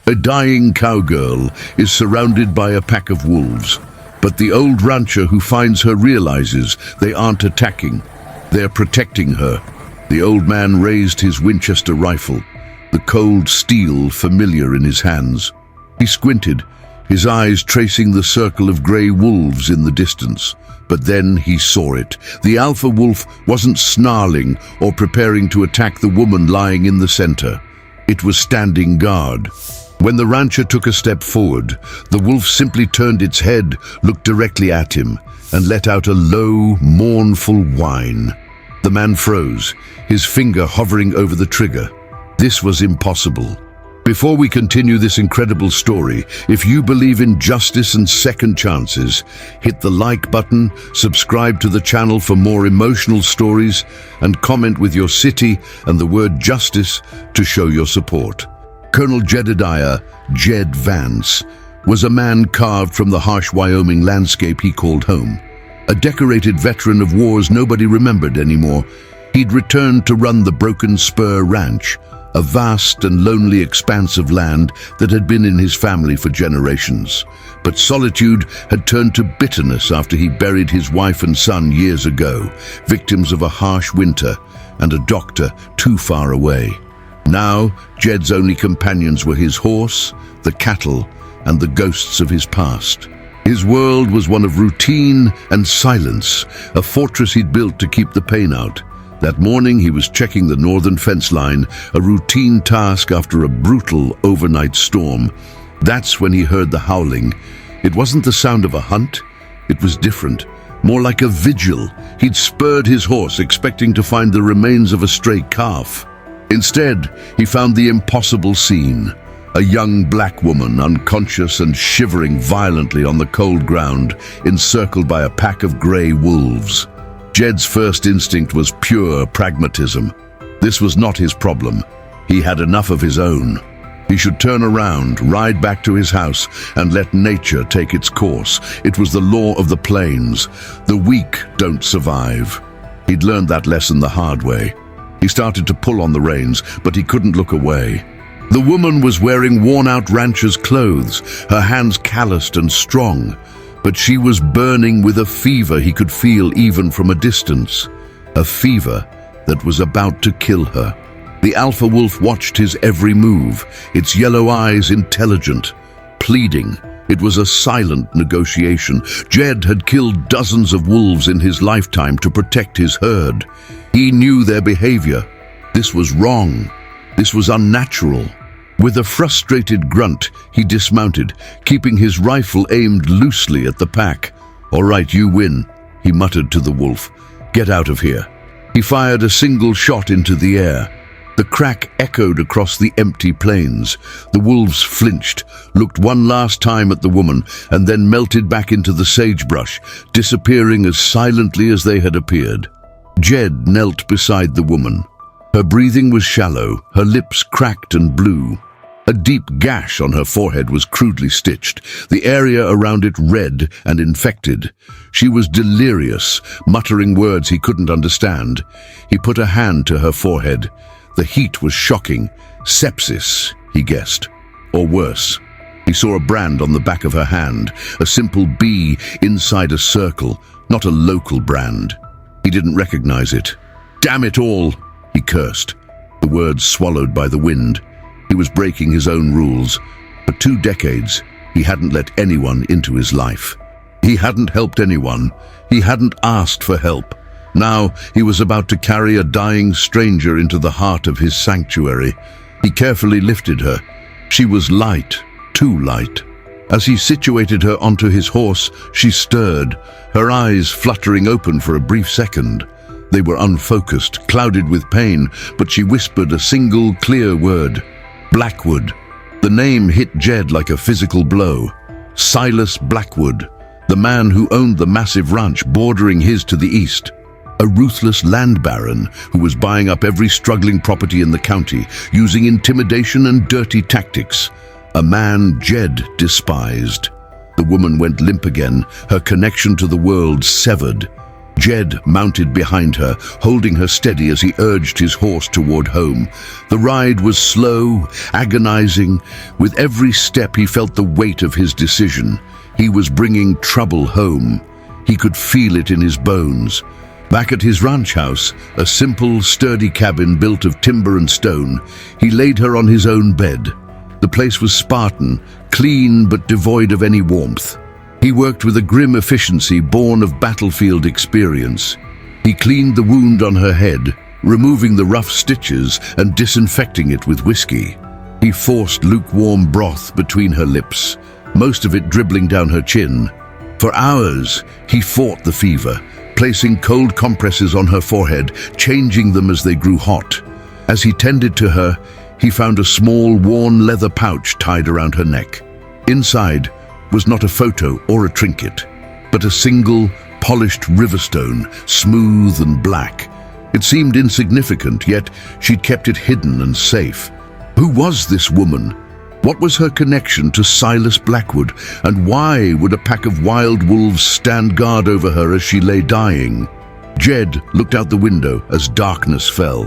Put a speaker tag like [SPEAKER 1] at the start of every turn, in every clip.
[SPEAKER 1] A dying cowgirl is surrounded by a pack of wolves, but the old rancher who finds her realizes they aren't attacking, they're protecting her. The old man raised his Winchester rifle, the cold steel familiar in his hands. He squinted, his eyes tracing the circle of grey wolves in the distance. But then he saw it. The alpha wolf wasn't snarling or preparing to attack the woman lying in the center. It was standing guard. When the rancher took a step forward, the wolf simply turned its head, looked directly at him, and let out a low, mournful whine. The man froze, his finger hovering over the trigger. This was impossible. Before we continue this incredible story, if you believe in justice and second chances, hit the like button, subscribe to the channel for more emotional stories, and comment with your city and the word justice to show your support. Colonel Jedediah Jed Vance was a man carved from the harsh Wyoming landscape he called home. A decorated veteran of wars nobody remembered anymore, he'd returned to run the Broken Spur Ranch, a vast and lonely expanse of land that had been in his family for generations. But solitude had turned to bitterness after he buried his wife and son years ago, victims of a harsh winter and a doctor too far away. Now, Jed's only companions were his horse, the cattle, and the ghosts of his past. His world was one of routine and silence, a fortress he'd built to keep the pain out. That morning he was checking the northern fence line, a routine task after a brutal overnight storm. That's when he heard the howling. It wasn't the sound of a hunt, it was different, more like a vigil. He'd spurred his horse, expecting to find the remains of a stray calf. Instead, he found the impossible scene. A young black woman, unconscious and shivering violently on the cold ground, encircled by a pack of grey wolves. Jed's first instinct was pure pragmatism. This was not his problem. He had enough of his own. He should turn around, ride back to his house, and let nature take its course. It was the law of the plains. The weak don't survive. He'd learned that lesson the hard way. He started to pull on the reins, but he couldn't look away. The woman was wearing worn-out rancher's clothes, her hands calloused and strong. But she was burning with a fever he could feel even from a distance. A fever that was about to kill her. The alpha wolf watched his every move, its yellow eyes intelligent, pleading. It was a silent negotiation. Jed had killed dozens of wolves in his lifetime to protect his herd. He knew their behavior. This was wrong. This was unnatural. With a frustrated grunt, he dismounted, keeping his rifle aimed loosely at the pack. "All right, you win," he muttered to the wolf. "Get out of here." He fired a single shot into the air. The crack echoed across the empty plains. The wolves flinched, looked one last time at the woman, and then melted back into the sagebrush, disappearing as silently as they had appeared. Jed knelt beside the woman. Her breathing was shallow, her lips cracked and blue. A deep gash on her forehead was crudely stitched, the area around it red and infected. She was delirious, muttering words he couldn't understand. He put a hand to her forehead. The heat was shocking. Sepsis, he guessed. Or worse. He saw a brand on the back of her hand, a simple B inside a circle, not a local brand. He didn't recognize it. "Damn it all!" he cursed, the words swallowed by the wind. He was breaking his own rules. For 2 decades, he hadn't let anyone into his life. He hadn't helped anyone. He hadn't asked for help. Now he was about to carry a dying stranger into the heart of his sanctuary. He carefully lifted her. She was light, too light. As he situated her onto his horse, she stirred, her eyes fluttering open for a brief second. They were unfocused, clouded with pain, but she whispered a single clear word. Blackwood. The name hit Jed like a physical blow. Silas Blackwood, the man who owned the massive ranch bordering his to the east. A ruthless land baron who was buying up every struggling property in the county, using intimidation and dirty tactics. A man Jed despised. The woman went limp again, her connection to the world severed. Jed mounted behind her, holding her steady as he urged his horse toward home. The ride was slow, agonizing. With every step he felt the weight of his decision. He was bringing trouble home. He could feel it in his bones. Back at his ranch house, a simple, sturdy cabin built of timber and stone, he laid her on his own bed. The place was Spartan, clean but devoid of any warmth. He worked with a grim efficiency born of battlefield experience. He cleaned the wound on her head, removing the rough stitches and disinfecting it with whiskey. He forced lukewarm broth between her lips, most of it dribbling down her chin. For hours, he fought the fever, placing cold compresses on her forehead, changing them as they grew hot. As he tended to her, he found a small, worn leather pouch tied around her neck. Inside was not a photo or a trinket, but a single, polished riverstone, smooth and black. It seemed insignificant, yet she'd kept it hidden and safe. Who was this woman? What was her connection to Silas Blackwood, and why would a pack of wild wolves stand guard over her as she lay dying? Jed looked out the window as darkness fell.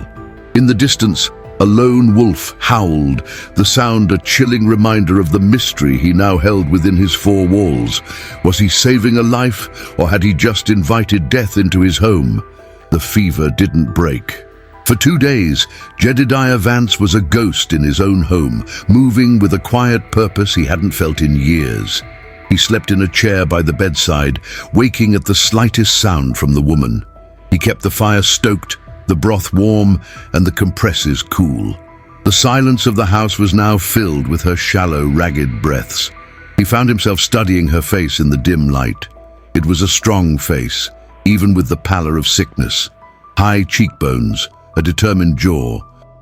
[SPEAKER 1] In the distance, a lone wolf howled, the sound a chilling reminder of the mystery he now held within his four walls. Was he saving a life, or had he just invited death into his home? The fever didn't break. For 2 days, Jedediah Vance was a ghost in his own home, moving with a quiet purpose he hadn't felt in years. He slept in a chair by the bedside, waking at the slightest sound from the woman. He kept the fire stoked, the broth warm, and the compresses cool. The silence of the house was now filled with her shallow, ragged breaths. He found himself studying her face in the dim light. It was a strong face, even with the pallor of sickness. High cheekbones, a determined jaw,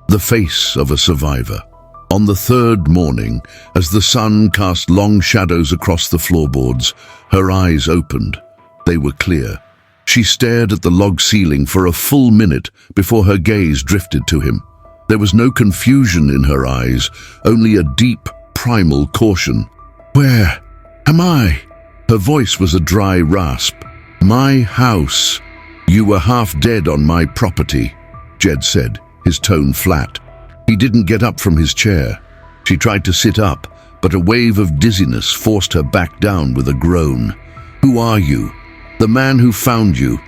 [SPEAKER 1] the face of a survivor. On the third morning, as the sun cast long shadows across the floorboards, her eyes opened. They were clear. She stared at the log ceiling for a full minute before her gaze drifted to him. There was no confusion in her eyes, only a deep, primal caution. "Where am I?" Her voice was a dry rasp. "My house. You were half dead on my property," Jed said, his tone flat. He didn't get up from his chair. She tried to sit up, but a wave of dizziness forced her back down with a groan. "Who are you?" "The man who found you."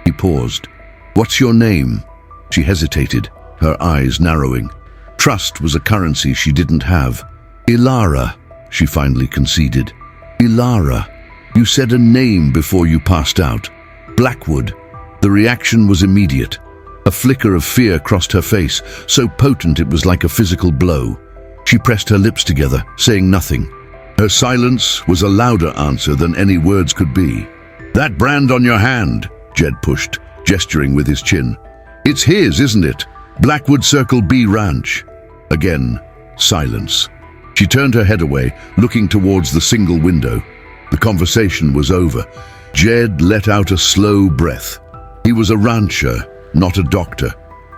[SPEAKER 1] He paused. "What's your name?" She hesitated, her eyes narrowing. Trust was a currency she didn't have. "Ilara," she finally conceded. "Ilara. You said a name before you passed out. Blackwood." The reaction was immediate. A flicker of fear crossed her face, so potent it was like a physical blow. She pressed her lips together, saying nothing. Her silence was a louder answer than any words could be. "That brand on your hand," Jed pushed, gesturing with his chin. "It's his, isn't it? Blackwood Circle B Ranch." Again, silence. She turned her head away, looking towards the single window. The conversation was over. Jed let out a slow breath. He was a rancher, not a doctor.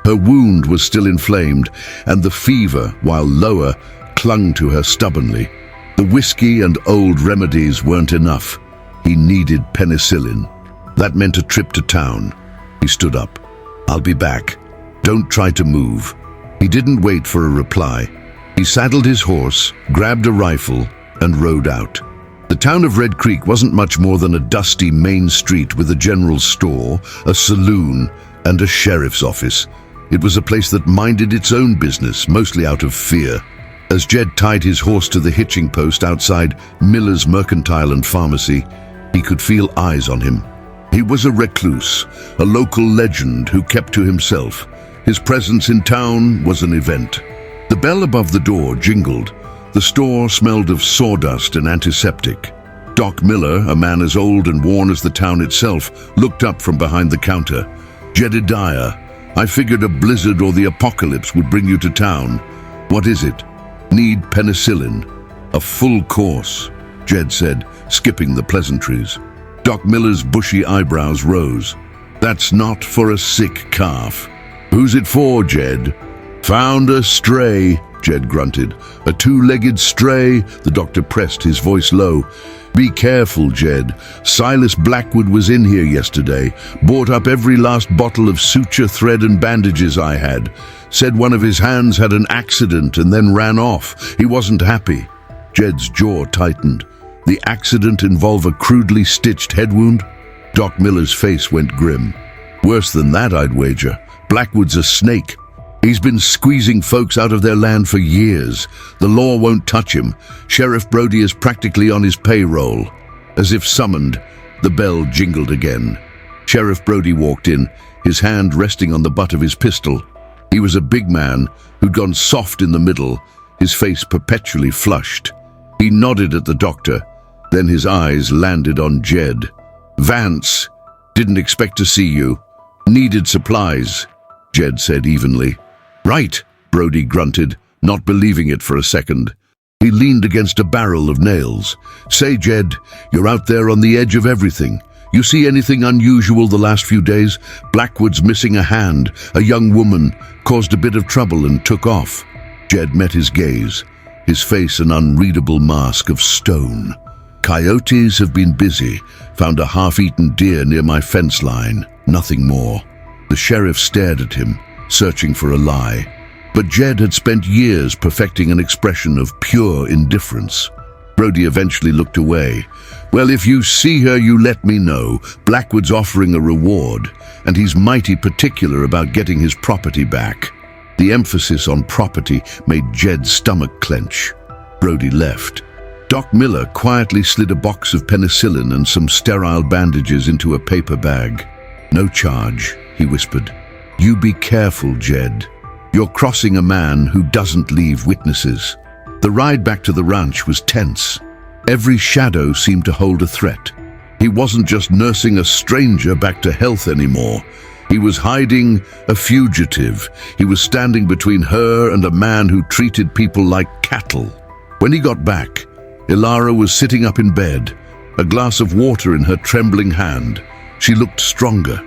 [SPEAKER 1] Her wound was still inflamed, and the fever, while lower, clung to her stubbornly. The whiskey and old remedies weren't enough. He needed penicillin. That meant a trip to town. He stood up. "I'll be back. Don't try to move." He didn't wait for a reply. He saddled his horse, grabbed a rifle, and rode out. The town of Red Creek wasn't much more than a dusty main street with a general store, a saloon, and a sheriff's office. It was a place that minded its own business, mostly out of fear. As Jed tied his horse to the hitching post outside Miller's Mercantile and Pharmacy, he could feel eyes on him. He was a recluse, a local legend who kept to himself. His presence in town was an event. The bell above the door jingled. The store smelled of sawdust and antiseptic. Doc Miller, a man as old and worn as the town itself, looked up from behind the counter. "Jedediah, I figured a blizzard or the apocalypse would bring you to town. What is it?" "Need penicillin." "A full course," Jed said, skipping the pleasantries. Doc Miller's bushy eyebrows rose. "That's not for a sick calf." "Who's it for, Jed?" "Found a stray," Jed grunted. "A two-legged stray," the doctor pressed, his voice low. Be careful, Jed. Silas Blackwood was in here yesterday, bought up every last bottle of suture thread and bandages I had. Said one of his hands had an accident and then ran off. He wasn't happy. Jed's jaw tightened. The accident involve a crudely stitched head wound? Doc Miller's face went grim. Worse than that, I'd wager. Blackwood's a snake. He's been squeezing folks out of their land for years. The law won't touch him. Sheriff Brody is practically on his payroll. As if summoned, the bell jingled again. Sheriff Brody walked in, his hand resting on the butt of his pistol. He was a big man who'd gone soft in the middle, his face perpetually flushed. He nodded at the doctor, then his eyes landed on Jed. "Vance, didn't expect to see you. Needed supplies," Jed said evenly. "Right," Brody grunted, not believing it for a second. He leaned against a barrel of nails. "Say, Jed, you're out there on the edge of everything. You see anything unusual the last few days? Blackwood's missing a hand. A young woman caused a bit of trouble and took off." Jed met his gaze, his face an unreadable mask of stone. "Coyotes have been busy. Found a half-eaten deer near my fence line. Nothing more." The sheriff stared at him, searching for a lie. But Jed had spent years perfecting an expression of pure indifference. Brody eventually looked away. "Well, if you see her, you let me know. Blackwood's offering a reward, and he's mighty particular about getting his property back." The emphasis on property made Jed's stomach clench. Brody left. Doc Miller quietly slid a box of penicillin and some sterile bandages into a paper bag. "No charge," he whispered. "You be careful, Jed. You're crossing a man who doesn't leave witnesses." The ride back to the ranch was tense. Every shadow seemed to hold a threat. He wasn't just nursing a stranger back to health anymore. He was hiding a fugitive. He was standing between her and a man who treated people like cattle. When he got back, Ilara was sitting up in bed, a glass of water in her trembling hand. She looked stronger.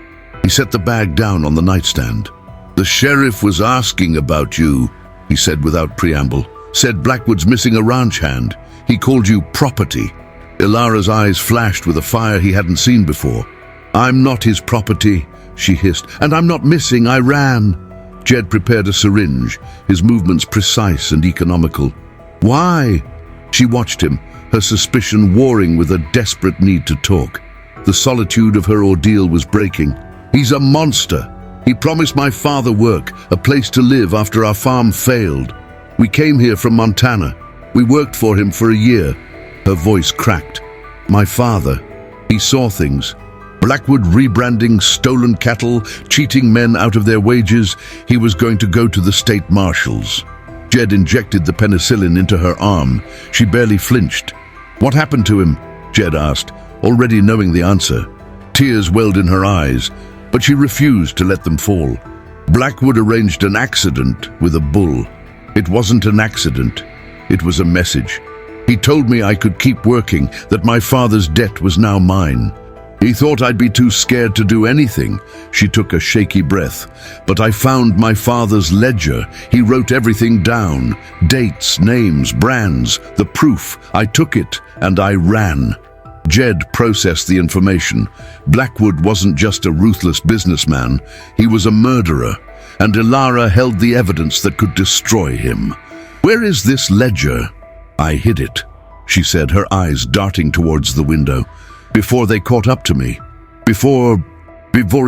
[SPEAKER 1] He set the bag down on the nightstand. "The sheriff was asking about you," he said without preamble. "Said Blackwood's missing a ranch hand. He called you property." Ilara's eyes flashed with a fire he hadn't seen before. "I'm not his property," she hissed, "and I'm not missing, I ran." Jed prepared a syringe, his movements precise and economical. "Why?" She watched him, her suspicion warring with a desperate need to talk. The solitude of her ordeal was breaking. "He's a monster. He promised my father work, a place to live after our farm failed. We came here from Montana. We worked for him for a year." Her voice cracked. "My father, he saw things. Blackwood rebranding stolen cattle, cheating men out of their wages. He was going to go to the state marshals." Jed injected the penicillin into her arm. She barely flinched. "What happened to him?" Jed asked, already knowing the answer. Tears welled in her eyes, but she refused to let them fall. "Blackwood arranged an accident with a bull. It wasn't an accident. It was a message. He told me I could keep working, that my father's debt was now mine. He thought I'd be too scared to do anything." She took a shaky breath. "But I found my father's ledger. He wrote everything down. Dates, names, brands, the proof. I took it and I ran." Jed processed the information. Blackwood wasn't just a ruthless businessman. He was a murderer, and Ilara held the evidence that could destroy him. "Where is this ledger?" "I hid it," she said, her eyes darting towards the window. "Before they caught up to me. Before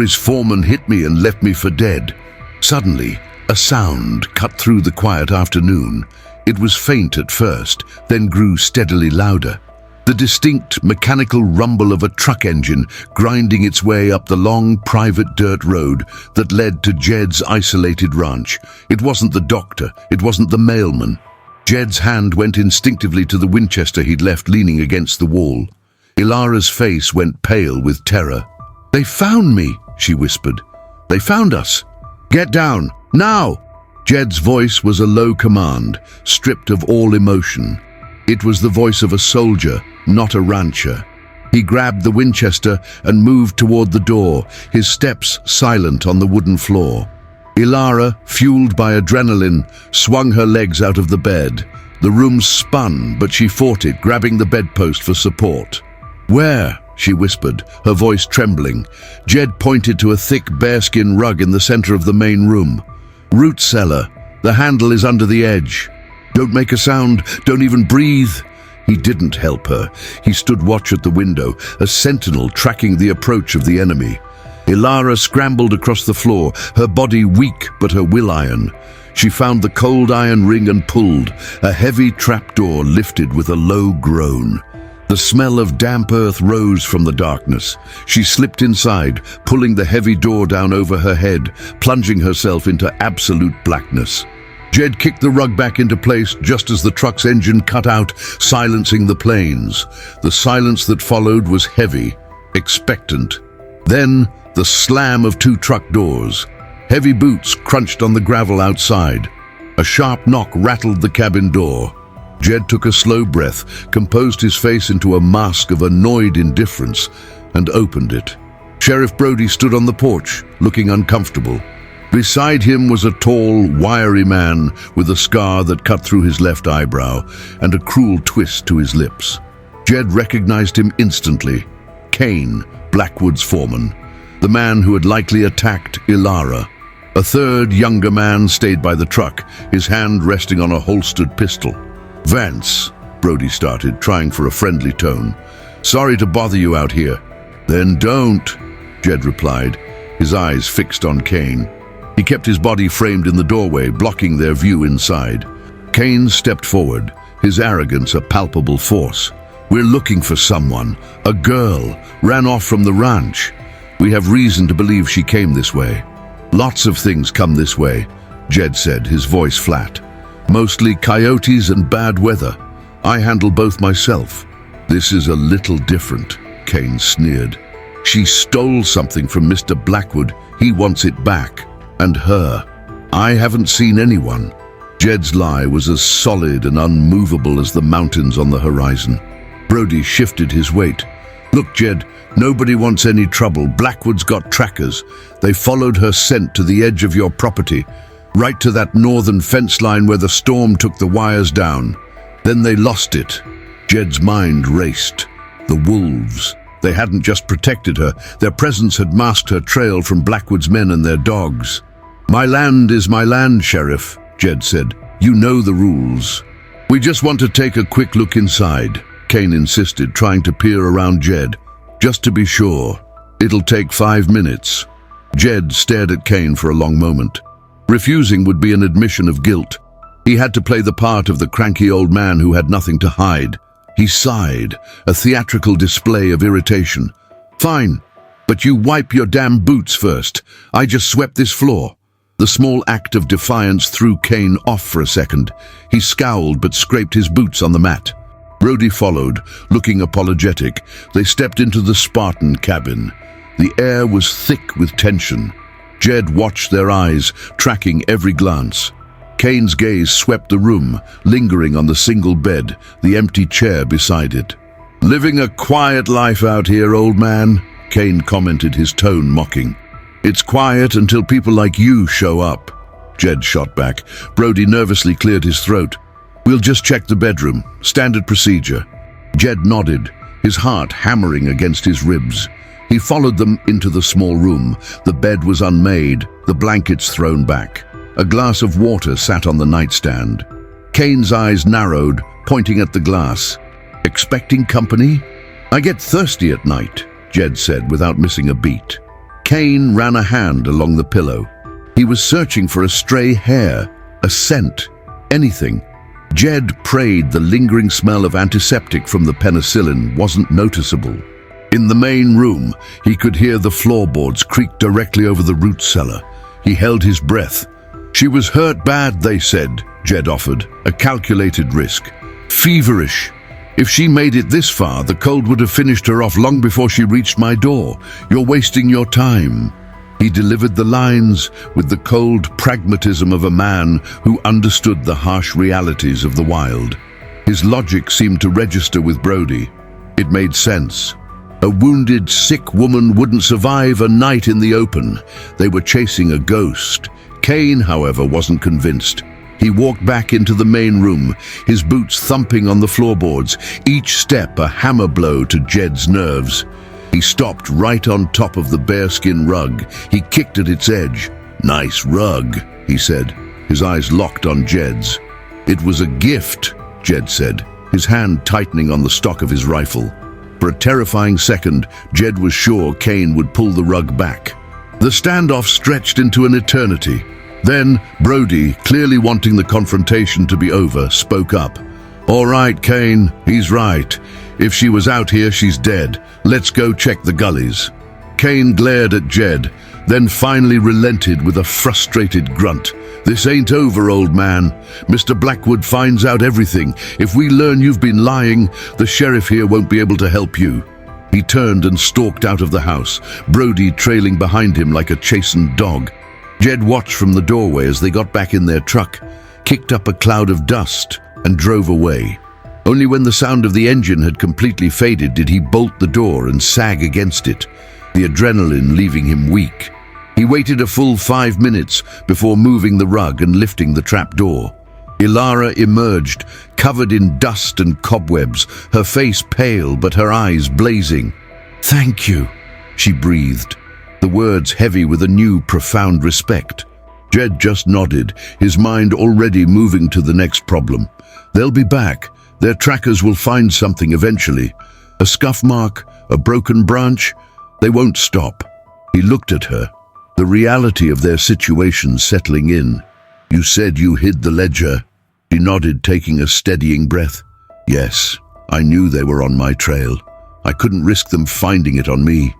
[SPEAKER 1] his foreman hit me and left me for dead." Suddenly, a sound cut through the quiet afternoon. It was faint at first, then grew steadily louder. The distinct mechanical rumble of a truck engine grinding its way up the long private dirt road that led to Jed's isolated ranch. It wasn't the doctor, it wasn't the mailman. Jed's hand went instinctively to the Winchester he'd left leaning against the wall. Ilara's face went pale with terror. "They found me," she whispered. "They found us. Get down, now!" Jed's voice was a low command, stripped of all emotion. It was the voice of a soldier, not a rancher. He grabbed the Winchester and moved toward the door, his steps silent on the wooden floor. Ilara, fueled by adrenaline, swung her legs out of the bed. The room spun, but she fought it, grabbing the bedpost for support. "Where?" she whispered, her voice trembling. Jed pointed to a thick bearskin rug in the center of the main room. "Root cellar. The handle is under the edge. Don't make a sound. Don't even breathe." He didn't help her. He stood watch at the window, a sentinel tracking the approach of the enemy. Ilara scrambled across the floor, her body weak but her will iron. She found the cold iron ring and pulled. A heavy trapdoor lifted with a low groan. The smell of damp earth rose from the darkness. She slipped inside, pulling the heavy door down over her head, plunging herself into absolute blackness. Jed kicked the rug back into place just as the truck's engine cut out, silencing the planes. The silence that followed was heavy, expectant. Then, the slam of two truck doors. Heavy boots crunched on the gravel outside. A sharp knock rattled the cabin door. Jed took a slow breath, composed his face into a mask of annoyed indifference, and opened it. Sheriff Brody stood on the porch, looking uncomfortable. Beside him was a tall, wiry man with a scar that cut through his left eyebrow and a cruel twist to his lips. Jed recognized him instantly. Kane, Blackwood's foreman, the man who had likely attacked Ilara. A third, younger man stayed by the truck, his hand resting on a holstered pistol. "Vance," Brody started, trying for a friendly tone. "Sorry to bother you out here." "Then don't," Jed replied, his eyes fixed on Kane. He kept his body framed in the doorway, blocking their view inside. Kane stepped forward, his arrogance a palpable force. "We're looking for someone. A girl ran off from the ranch. We have reason to believe she came this way." "Lots of things come this way," Jed said, his voice flat. "Mostly coyotes and bad weather. I handle both myself." "This is a little different," Kane sneered. "She stole something from Mr. Blackwood. He wants it back. And her. I haven't seen anyone." Jed's lie was as solid and unmovable as the mountains on the horizon. Brody shifted his weight. "Look, Jed, nobody wants any trouble. Blackwood's got trackers. They followed her scent to the edge of your property, right to that northern fence line where the storm took the wires down. Then they lost it." Jed's mind raced. The wolves. They hadn't just protected her. Their presence had masked her trail from Blackwood's men and their dogs. "My land is my land, Sheriff," Jed said. "You know the rules." "We just want to take a quick look inside," Kane insisted, trying to peer around Jed. "Just to be sure. It'll take 5 minutes." Jed stared at Kane for a long moment. Refusing would be an admission of guilt. He had to play the part of the cranky old man who had nothing to hide. He sighed, a theatrical display of irritation. "Fine, but you wipe your damn boots first. I just swept this floor." The small act of defiance threw Kane off for a second. He scowled but scraped his boots on the mat. Brody followed, looking apologetic. They stepped into the Spartan cabin. The air was thick with tension. Jed watched their eyes, tracking every glance. Kane's gaze swept the room, lingering on the single bed, the empty chair beside it. "Living a quiet life out here, old man," Kane commented, his tone mocking. "It's quiet until people like you show up." Jed shot back. Brody nervously cleared his throat. "We'll just check the bedroom. Standard procedure." Jed nodded, his heart hammering against his ribs. He followed them into the small room. The bed was unmade, the blankets thrown back. A glass of water sat on the nightstand. Kane's eyes narrowed, pointing at the glass. "Expecting company?" "I get thirsty at night," Jed said without missing a beat. Kane ran a hand along the pillow. He was searching for a stray hair, a scent, anything. Jed prayed the lingering smell of antiseptic from the penicillin wasn't noticeable. In the main room, he could hear the floorboards creak directly over the root cellar. He held his breath. "She was hurt bad, they said," Jed offered, a calculated risk. "Feverish. If she made it this far, the cold would have finished her off long before she reached my door. You're wasting your time." He delivered the lines with the cold pragmatism of a man who understood the harsh realities of the wild. His logic seemed to register with Brody. It made sense. A wounded, sick woman wouldn't survive a night in the open. They were chasing a ghost. Kane, however, wasn't convinced. He walked back into the main room, his boots thumping on the floorboards, each step a hammer blow to Jed's nerves. He stopped right on top of the bearskin rug. He kicked at its edge. "Nice rug," he said, his eyes locked on Jed's. "It was a gift," Jed said, his hand tightening on the stock of his rifle. For a terrifying second, Jed was sure Kane would pull the rug back. The standoff stretched into an eternity. Then, Brody, clearly wanting the confrontation to be over, spoke up. "All right, Kane, he's right. If she was out here, she's dead. Let's go check the gullies." Kane glared at Jed, then finally relented with a frustrated grunt. "This ain't over, old man. Mr. Blackwood finds out everything. If we learn you've been lying, the sheriff here won't be able to help you." He turned and stalked out of the house, Brody trailing behind him like a chastened dog. Jed watched from the doorway as they got back in their truck, kicked up a cloud of dust, and drove away. Only when the sound of the engine had completely faded did he bolt the door and sag against it, the adrenaline leaving him weak. He waited a full 5 minutes before moving the rug and lifting the trap door. Ilara emerged, covered in dust and cobwebs, her face pale but her eyes blazing. "Thank you," she breathed, the words heavy with a new, profound respect. Jed just nodded, his mind already moving to the next problem. They'll be back. Their trackers will find something eventually. A scuff mark, a broken branch. They won't stop. He looked at her, the reality of their situation settling in. "You said you hid the ledger." She nodded, taking a steadying breath. "Yes, I knew they were on my trail. I couldn't risk them finding it on me."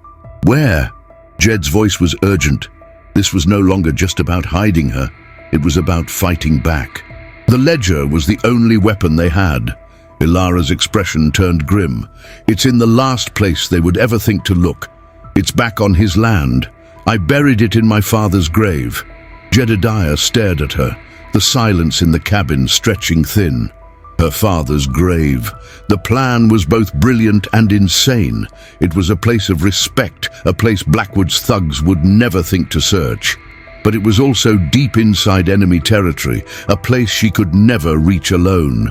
[SPEAKER 1] "Where?" Jed's voice was urgent. This was no longer just about hiding her. It was about fighting back. The ledger was the only weapon they had. Ilara's expression turned grim. "It's in the last place they would ever think to look. It's back on his land. I buried it in my father's grave." Jedediah stared at her, the silence in the cabin stretching thin. Her father's grave. The plan was both brilliant and insane. It was a place of respect, a place Blackwood's thugs would never think to search. But it was also deep inside enemy territory, a place she could never reach alone.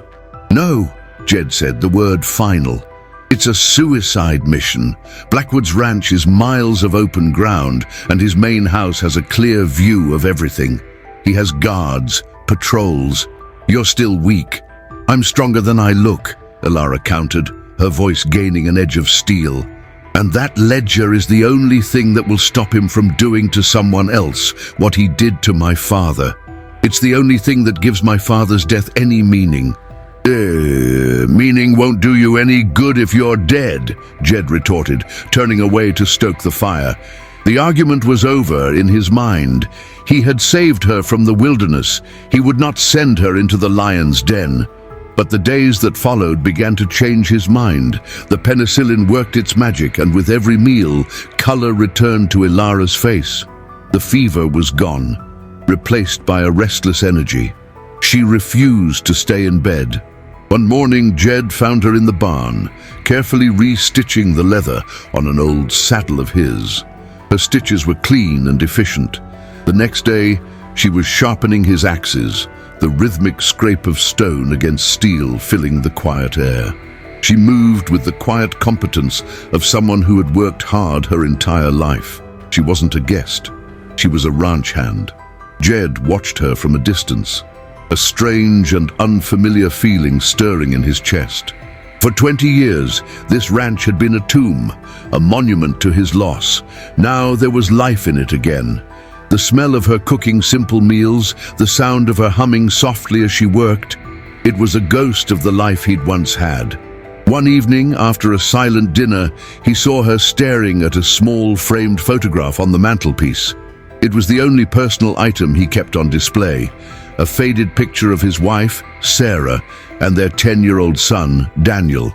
[SPEAKER 1] "No," Jed said, the word final. "It's a suicide mission. Blackwood's ranch is miles of open ground, and his main house has a clear view of everything. He has guards, patrols. You're still weak." "I'm stronger than I look," Ilara countered, her voice gaining an edge of steel. "And that ledger is the only thing that will stop him from doing to someone else what he did to my father. It's the only thing that gives my father's death any meaning." Meaning won't do you any good if you're dead," Jed retorted, turning away to stoke the fire. The argument was over in his mind. He had saved her from the wilderness. He would not send her into the lion's den. But the days that followed began to change his mind. The penicillin worked its magic, and with every meal, color returned to Ilara's face. The fever was gone, replaced by a restless energy. She refused to stay in bed. One morning, Jed found her in the barn, carefully re-stitching the leather on an old saddle of his. Her stitches were clean and efficient. The next day, she was sharpening his axes, the rhythmic scrape of stone against steel filling the quiet air. She moved with the quiet competence of someone who had worked hard her entire life. She wasn't a guest. She was a ranch hand. Jed watched her from a distance, a strange and unfamiliar feeling stirring in his chest. For 20 years, this ranch had been a tomb, a monument to his loss. Now there was life in it again. The smell of her cooking simple meals, the sound of her humming softly as she worked. It was a ghost of the life he'd once had. One evening, after a silent dinner, he saw her staring at a small framed photograph on the mantelpiece. It was the only personal item he kept on display, a faded picture of his wife, Sarah, and their 10-year-old son, Daniel.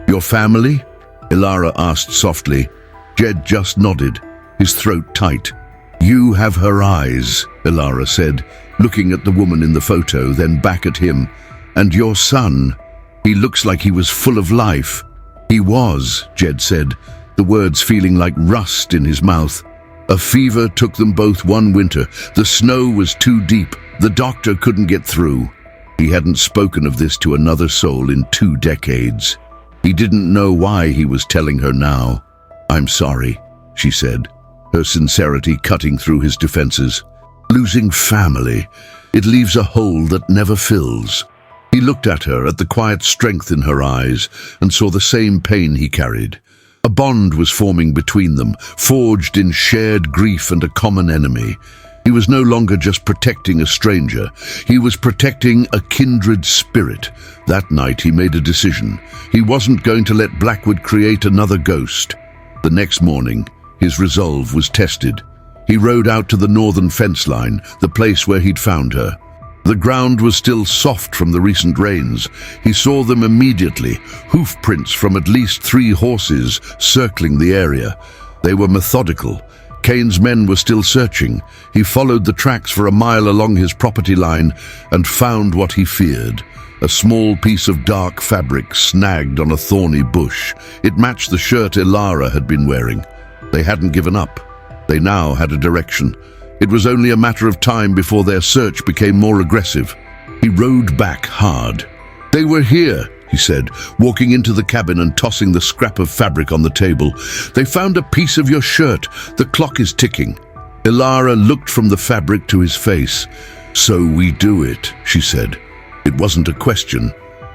[SPEAKER 1] "Your family?" Ilara asked softly. Jed just nodded, his throat tight. "You have her eyes," Ilara said, looking at the woman in the photo, then back at him. "And your son, he looks like he was full of life." "He was," Jed said, the words feeling like rust in his mouth. "A fever took them both one winter. The snow was too deep. The doctor couldn't get through. He hadn't spoken of this to another soul in 2 decades. He didn't know why he was telling her now. "I'm sorry," she said, her sincerity cutting through his defenses. "Losing family, it leaves a hole that never fills." He looked at her, at the quiet strength in her eyes, and saw the same pain he carried. A bond was forming between them, forged in shared grief and a common enemy. He was no longer just protecting a stranger. He was protecting a kindred spirit. That night he made a decision. He wasn't going to let Blackwood create another ghost. The next morning, his resolve was tested. He rode out to the northern fence line, the place where he'd found her. The ground was still soft from the recent rains. He saw them immediately, hoof prints from at least 3 horses circling the area. They were methodical. Kane's men were still searching. He followed the tracks for a mile along his property line and found what he feared. A small piece of dark fabric snagged on a thorny bush. It matched the shirt Ilara had been wearing. They hadn't given up. They now had a direction. It was only a matter of time before their search became more aggressive. He rode back hard. "They were here," he said, walking into the cabin and tossing the scrap of fabric on the table. "They found a piece of your shirt. The clock is ticking." Ilara looked from the fabric to his face. "So we do it," she said. It wasn't a question.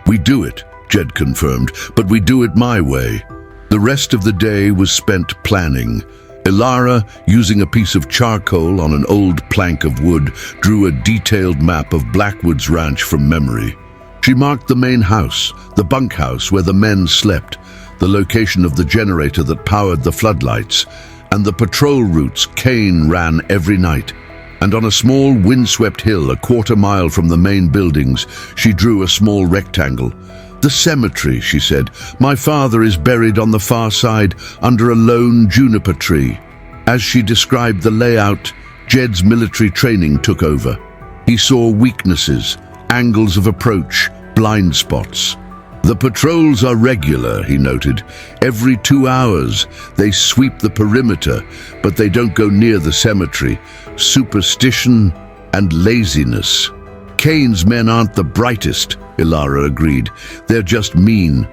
[SPEAKER 1] "We do it," Jed confirmed, "but we do it my way." The rest of the day was spent planning. Ilara, using a piece of charcoal on an old plank of wood, drew a detailed map of Blackwood's ranch from memory. She marked the main house, the bunkhouse where the men slept, the location of the generator that powered the floodlights, and the patrol routes Kane ran every night. And on a small windswept hill a quarter-mile from the main buildings, she drew a small rectangle. "The cemetery," she said. "My father is buried on the far side under a lone juniper tree." As she described the layout, Jed's military training took over. He saw weaknesses, angles of approach, blind spots. "The patrols are regular," he noted. "Every 2 hours they sweep the perimeter, but they don't go near the cemetery. Superstition and laziness." "Kane's men aren't the brightest," Ilara agreed. "They're just mean."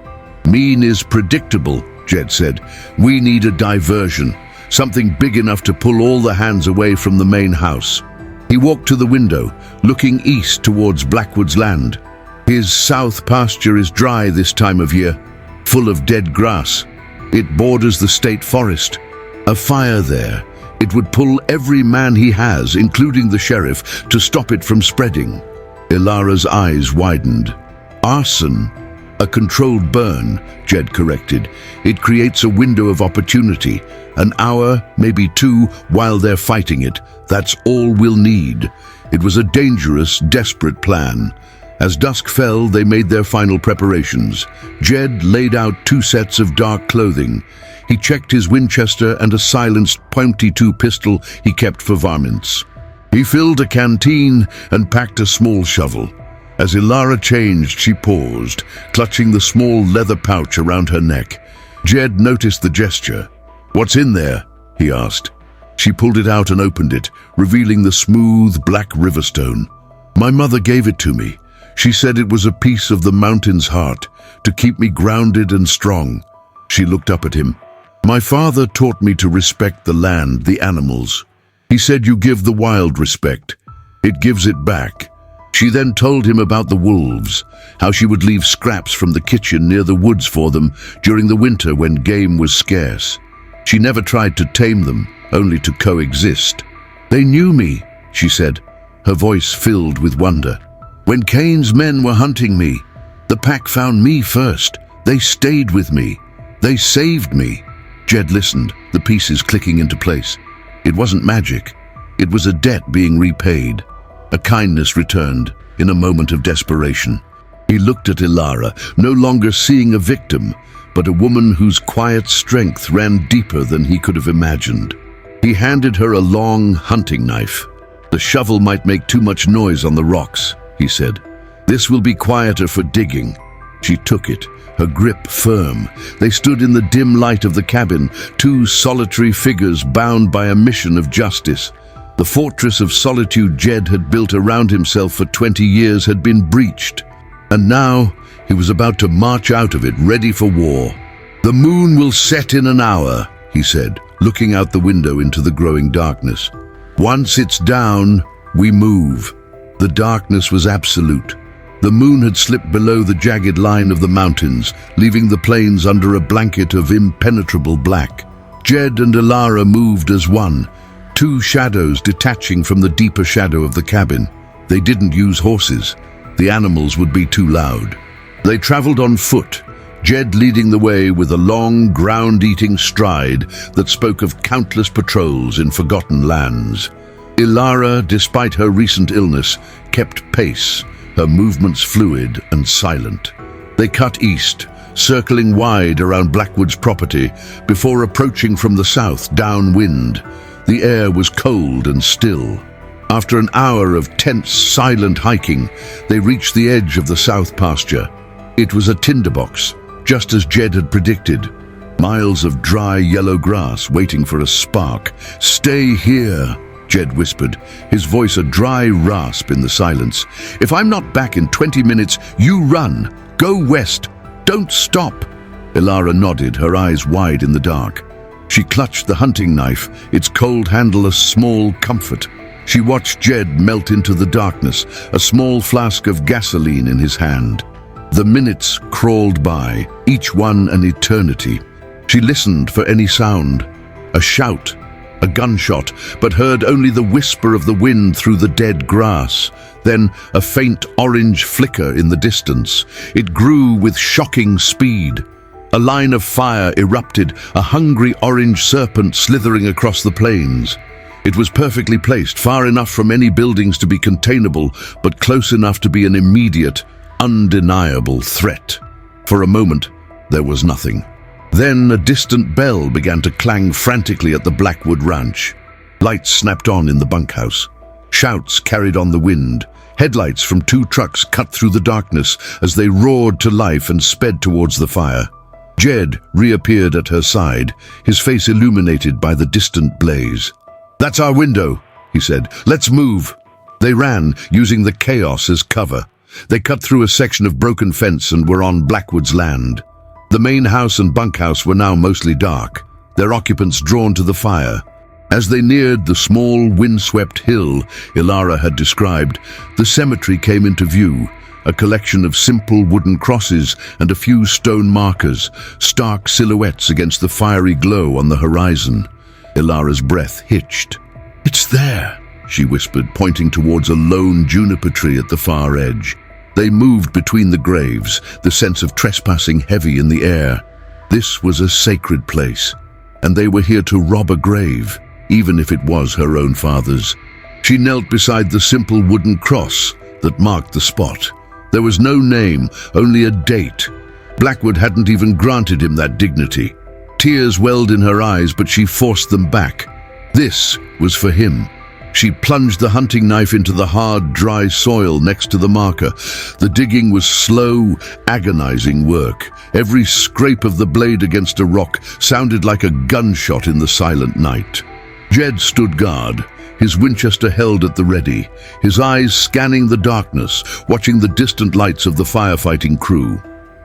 [SPEAKER 1] "Mean is predictable," Jed said. "We need a diversion, something big enough to pull all the hands away from the main house." He walked to the window, looking east towards Blackwood's land. His south pasture is dry this time of year, full of dead grass. It borders the state forest. A fire there. It would pull every man he has, including the sheriff, to stop it from spreading. Ilara's eyes widened. "Arson. A controlled burn," Jed corrected. "It creates a window of opportunity. An hour, maybe 2, while they're fighting it. That's all we'll need." It was a dangerous, desperate plan. As dusk fell, they made their final preparations. Jed laid out 2 sets of dark clothing. He checked his Winchester and a silenced .22 pistol he kept for varmints. He filled a canteen and packed a small shovel. As Ilara changed, she paused, clutching the small leather pouch around her neck. Jed noticed the gesture. "What's in there?" he asked. She pulled it out and opened it, revealing the smooth, black riverstone. "My mother gave it to me. She said it was a piece of the mountain's heart, to keep me grounded and strong." She looked up at him. "My father taught me to respect the land, the animals. He said you give the wild respect. It gives it back." She then told him about the wolves, how she would leave scraps from the kitchen near the woods for them during the winter when game was scarce. She never tried to tame them, only to coexist. "They knew me," she said, her voice filled with wonder. "When Kane's men were hunting me, the pack found me first. They stayed with me. They saved me." Jed listened, the pieces clicking into place. It wasn't magic. It was a debt being repaid. A kindness returned in a moment of desperation. He looked at Ilara, no longer seeing a victim, but a woman whose quiet strength ran deeper than he could have imagined. He handed her a long hunting knife. "The shovel might make too much noise on the rocks," he said. "This will be quieter for digging." She took it, her grip firm. They stood in the dim light of the cabin, 2 solitary figures bound by a mission of justice. The fortress of solitude Jed had built around himself for 20 years had been breached, and now he was about to march out of it, ready for war. "The moon will set in an hour," he said, looking out the window into the growing darkness. "Once it's down, we move." The darkness was absolute. The moon had slipped below the jagged line of the mountains, leaving the plains under a blanket of impenetrable black. Jed and Ilara moved as one, two shadows detaching from the deeper shadow of the cabin. They didn't use horses. The animals would be too loud. They traveled on foot, Jed leading the way with a long, ground-eating stride that spoke of countless patrols in forgotten lands. Ilara, despite her recent illness, kept pace, her movements fluid and silent. They cut east, circling wide around Blackwood's property, before approaching from the south, downwind. The air was cold and still. After an hour of tense, silent hiking, they reached the edge of the south pasture. It was a tinderbox, just as Jed had predicted. Miles of dry yellow grass waiting for a spark. "Stay here," Jed whispered, his voice a dry rasp in the silence. "If I'm not back in 20 minutes, you run. Go west. Don't stop." Ilara nodded, her eyes wide in the dark. She clutched the hunting knife, its cold handle a small comfort. She watched Jed melt into the darkness, a small flask of gasoline in his hand. The minutes crawled by, each one an eternity. She listened for any sound, a shout, a gunshot, but heard only the whisper of the wind through the dead grass. Then a faint orange flicker in the distance. It grew with shocking speed. A line of fire erupted, a hungry orange serpent slithering across the plains. It was perfectly placed, far enough from any buildings to be containable, but close enough to be an immediate, undeniable threat. For a moment, there was nothing. Then a distant bell began to clang frantically at the Blackwood ranch. Lights snapped on in the bunkhouse. Shouts carried on the wind. Headlights from two trucks cut through the darkness as they roared to life and sped towards the fire. Jed reappeared at her side, his face illuminated by the distant blaze. "That's our window," he said. "Let's move." They ran, using the chaos as cover. They cut through a section of broken fence and were on Blackwood's land. The main house and bunkhouse were now mostly dark, their occupants drawn to the fire. As they neared the small, windswept hill Ilara had described, the cemetery came into view, a collection of simple wooden crosses and a few stone markers, stark silhouettes against the fiery glow on the horizon. Ilara's breath hitched. "It's there," she whispered, pointing towards a lone juniper tree at the far edge. They moved between the graves, the sense of trespassing heavy in the air. This was a sacred place, and they were here to rob a grave, even if it was her own father's. She knelt beside the simple wooden cross that marked the spot. There was no name, only a date. Blackwood hadn't even granted him that dignity. Tears welled in her eyes, but she forced them back. This was for him. She plunged the hunting knife into the hard, dry soil next to the marker. The digging was slow, agonizing work. Every scrape of the blade against a rock sounded like a gunshot in the silent night. Jed stood guard, his Winchester held at the ready, his eyes scanning the darkness, watching the distant lights of the firefighting crew.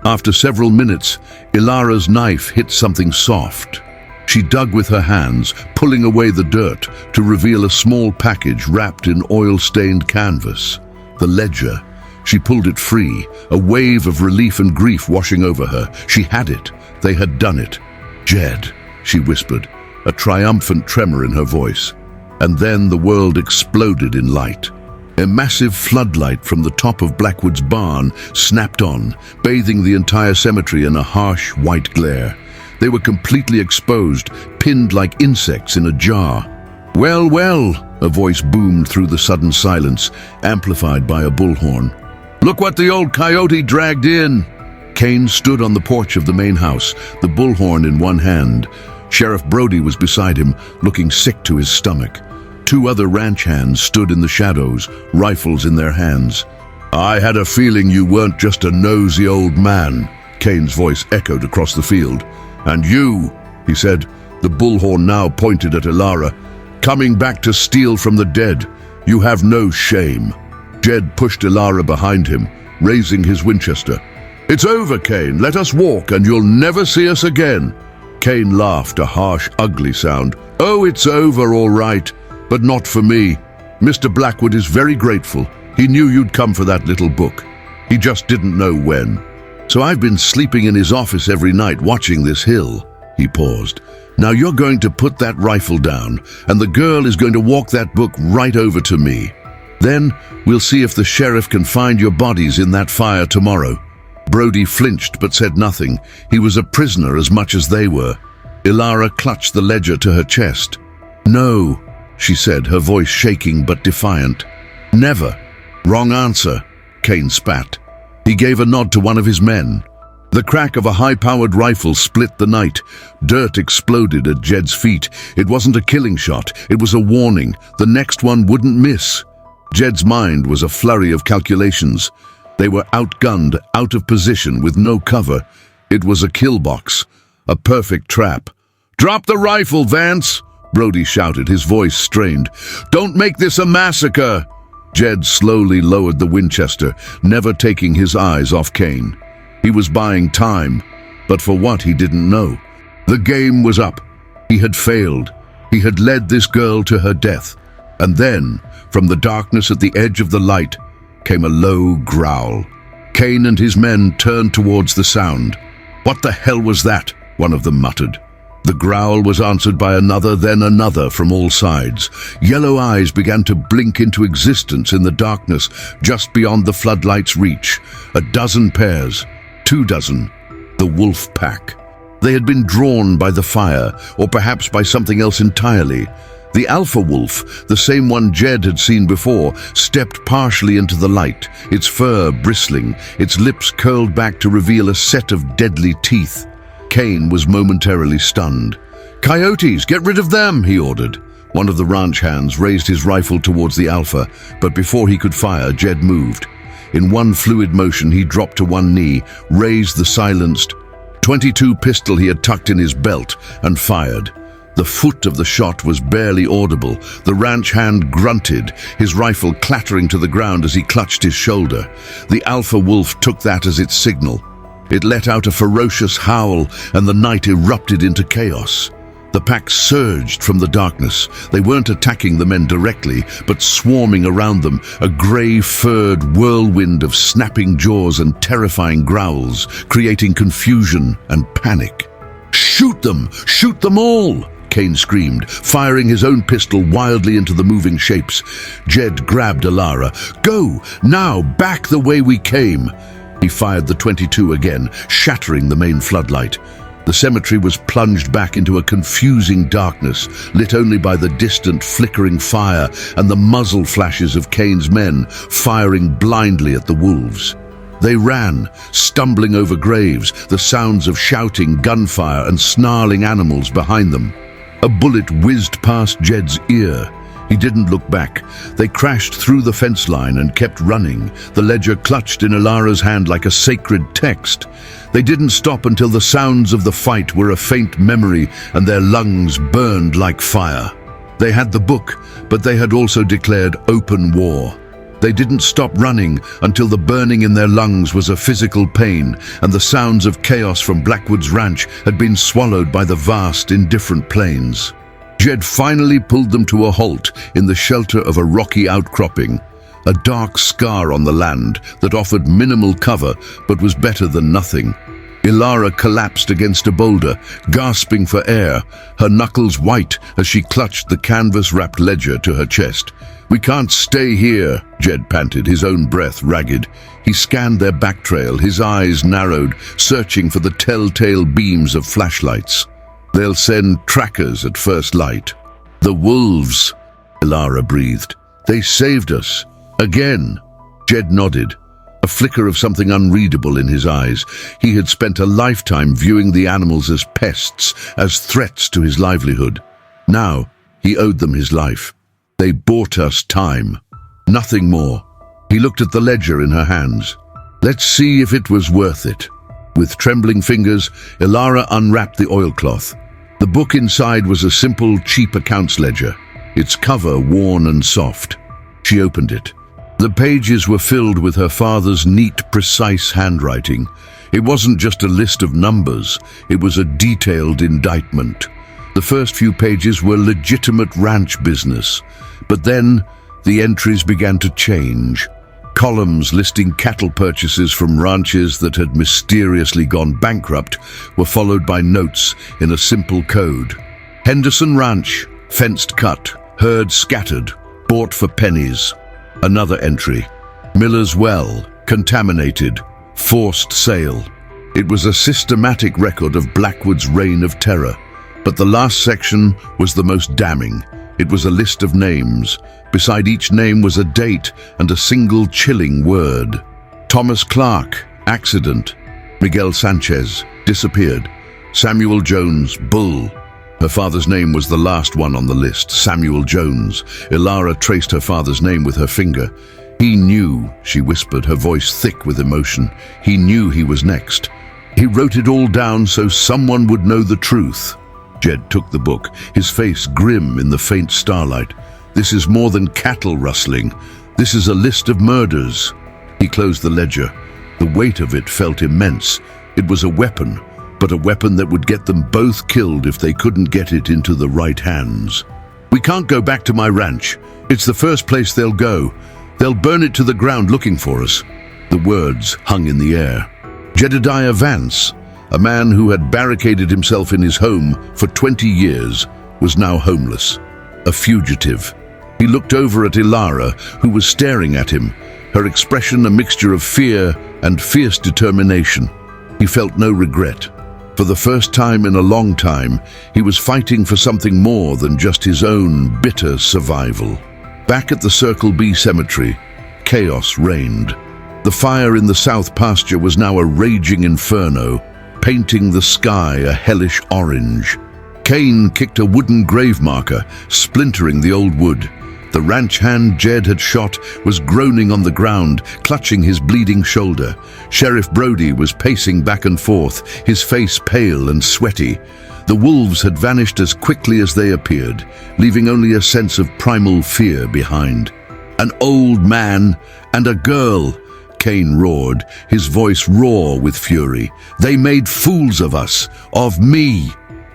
[SPEAKER 1] After several minutes, Ilara's knife hit something soft. She dug with her hands, pulling away the dirt to reveal a small package wrapped in oil-stained canvas. The ledger. She pulled it free, a wave of relief and grief washing over her. She had it. They had done it. "Jed," she whispered, a triumphant tremor in her voice. And then the world exploded in light. A massive floodlight from the top of Blackwood's barn snapped on, bathing the entire cemetery in a harsh white glare. They were completely exposed, pinned like insects in a jar. "Well, well," a voice boomed through the sudden silence, amplified by a bullhorn. "Look what the old coyote dragged in." Kane stood on the porch of the main house, the bullhorn in one hand. Sheriff Brody was beside him, looking sick to his stomach. Two other ranch hands stood in the shadows, rifles in their hands. "I had a feeling you weren't just a nosy old man," Kane's voice echoed across the field. "And you," he said, the bullhorn now pointed at Ilara, Coming back to steal from the dead. You have no shame. Jed pushed Ilara behind him, raising his Winchester. It's over, Cain. Let us walk and you'll never see us again. Cain laughed, a harsh, ugly sound. Oh, it's over, all right, but not for me. Mr. Blackwood is very grateful. He knew you'd come for that little book. He just didn't know when. So I've been sleeping in his office every night watching this hill. He paused. Now you're going to put that rifle down, and the girl is going to walk that book right over to me. Then we'll see if the sheriff can find your bodies in that fire tomorrow. Brody flinched but said nothing. He was a prisoner as much as they were. Ilara clutched the ledger to her chest. No, she said, her voice shaking but defiant. Never. Wrong answer, Cain spat. He gave a nod to one of his men. The crack of a high-powered rifle split the night. Dirt exploded at Jed's feet. It wasn't a killing shot, it was a warning. The next one wouldn't miss. Jed's mind was a flurry of calculations. They were outgunned, out of position, with no cover. It was a kill box, a perfect trap. Drop the rifle, Vance! Brody shouted, his voice strained. Don't make this a massacre! Jed slowly lowered the Winchester, never taking his eyes off Cain. He was buying time, but for what he didn't know. The game was up. He had failed. He had led this girl to her death. And then, from the darkness at the edge of the light, came a low growl. Cain and his men turned towards the sound. What the hell was that? One of them muttered. The growl was answered by another, then another from all sides. Yellow eyes began to blink into existence in the darkness just beyond the floodlight's reach. 12 pairs, 24, the wolf pack. They had been drawn by the fire, or perhaps by something else entirely. The alpha wolf, the same one Jed had seen before, stepped partially into the light, its fur bristling, its lips curled back to reveal a set of deadly teeth. Cain was momentarily stunned. "Coyotes, get rid of them," he ordered. One of the ranch hands raised his rifle towards the alpha, but before he could fire, Jed moved. In one fluid motion, he dropped to one knee, raised the silenced .22 pistol he had tucked in his belt, and fired. The foot of the shot was barely audible. The ranch hand grunted, his rifle clattering to the ground as he clutched his shoulder. The alpha wolf took that as its signal. It let out a ferocious howl, and the night erupted into chaos. The pack surged from the darkness. They weren't attacking the men directly, but swarming around them, a grey-furred whirlwind of snapping jaws and terrifying growls, creating confusion and panic. "Shoot them! Shoot them all!" Cain screamed, firing his own pistol wildly into the moving shapes. Jed grabbed Ilara. "Go! Now! Back the way we came!" He fired the .22 again, shattering the main floodlight. The cemetery was plunged back into a confusing darkness, lit only by the distant flickering fire and the muzzle flashes of Cain's men firing blindly at the wolves. They ran, stumbling over graves, the sounds of shouting, gunfire, and snarling animals behind them. A bullet whizzed past Jed's ear. He didn't look back. They crashed through the fence line and kept running, the ledger clutched in Ilara's hand like a sacred text. They didn't stop until the sounds of the fight were a faint memory and their lungs burned like fire. They had the book, but they had also declared open war. They didn't stop running until the burning in their lungs was a physical pain and the sounds of chaos from Blackwood's ranch had been swallowed by the vast, indifferent plains. Jed finally pulled them to a halt in the shelter of a rocky outcropping, a dark scar on the land that offered minimal cover but was better than nothing. Ilara collapsed against a boulder, gasping for air, her knuckles white as she clutched the canvas-wrapped ledger to her chest. "We can't stay here," Jed panted, his own breath ragged. He scanned their back trail, his eyes narrowed, searching for the telltale beams of flashlights. "They'll send trackers at first light." "The wolves," Ilara breathed. "They saved us. Again." Jed nodded, a flicker of something unreadable in his eyes. He had spent a lifetime viewing the animals as pests, as threats to his livelihood. Now, he owed them his life. They bought us time. Nothing more. He looked at the ledger in her hands. Let's see if it was worth it. With trembling fingers, Ilara unwrapped the oilcloth. The book inside was a simple, cheap accounts ledger. its cover worn and soft. She opened it. The pages were filled with her father's neat, precise handwriting. It wasn't just a list of numbers, it was a detailed indictment. The first few pages were legitimate ranch business, but then the entries began to change. Columns listing cattle purchases from ranches that had mysteriously gone bankrupt were followed by notes in a simple code. Henderson Ranch, fenced cut, herd scattered, bought for pennies. Another entry. Miller's Well, contaminated, forced sale. It was a systematic record of Blackwood's reign of terror. But the last section was the most damning. It was a list of names. Beside each name was a date and a single chilling word. Thomas Clark, accident. Miguel Sanchez, disappeared. Samuel Jones, bull. Her father's name was the last one on the list, Samuel Jones. Ilara traced her father's name with her finger. He knew, she whispered, her voice thick with emotion. He knew he was next. He wrote it all down so someone would know the truth. Jed took the book, his face grim in the faint starlight. This is more than cattle rustling. This is a list of murders. He closed the ledger. The weight of it felt immense. It was a weapon, but a weapon that would get them both killed if they couldn't get it into the right hands. We can't go back to my ranch. It's the first place they'll go. They'll burn it to the ground looking for us. The words hung in the air. Jedediah Vance, a man who had barricaded himself in his home for 20 years, was now homeless, a fugitive. He looked over at Ilara, who was staring at him, her expression a mixture of fear and fierce determination. He felt no regret. For the first time in a long time, he was fighting for something more than just his own bitter survival. Back at the Circle B cemetery, chaos reigned. The fire in the south pasture was now a raging inferno, painting the sky a hellish orange. Cain kicked a wooden grave marker, splintering the old wood. The ranch hand Jed had shot was groaning on the ground, clutching his bleeding shoulder. Sheriff Brody was pacing back and forth, his face pale and sweaty. The wolves had vanished as quickly as they appeared, leaving only a sense of primal fear behind. An old man and a girl, Cain roared, his voice raw with fury. They made fools of us, of me.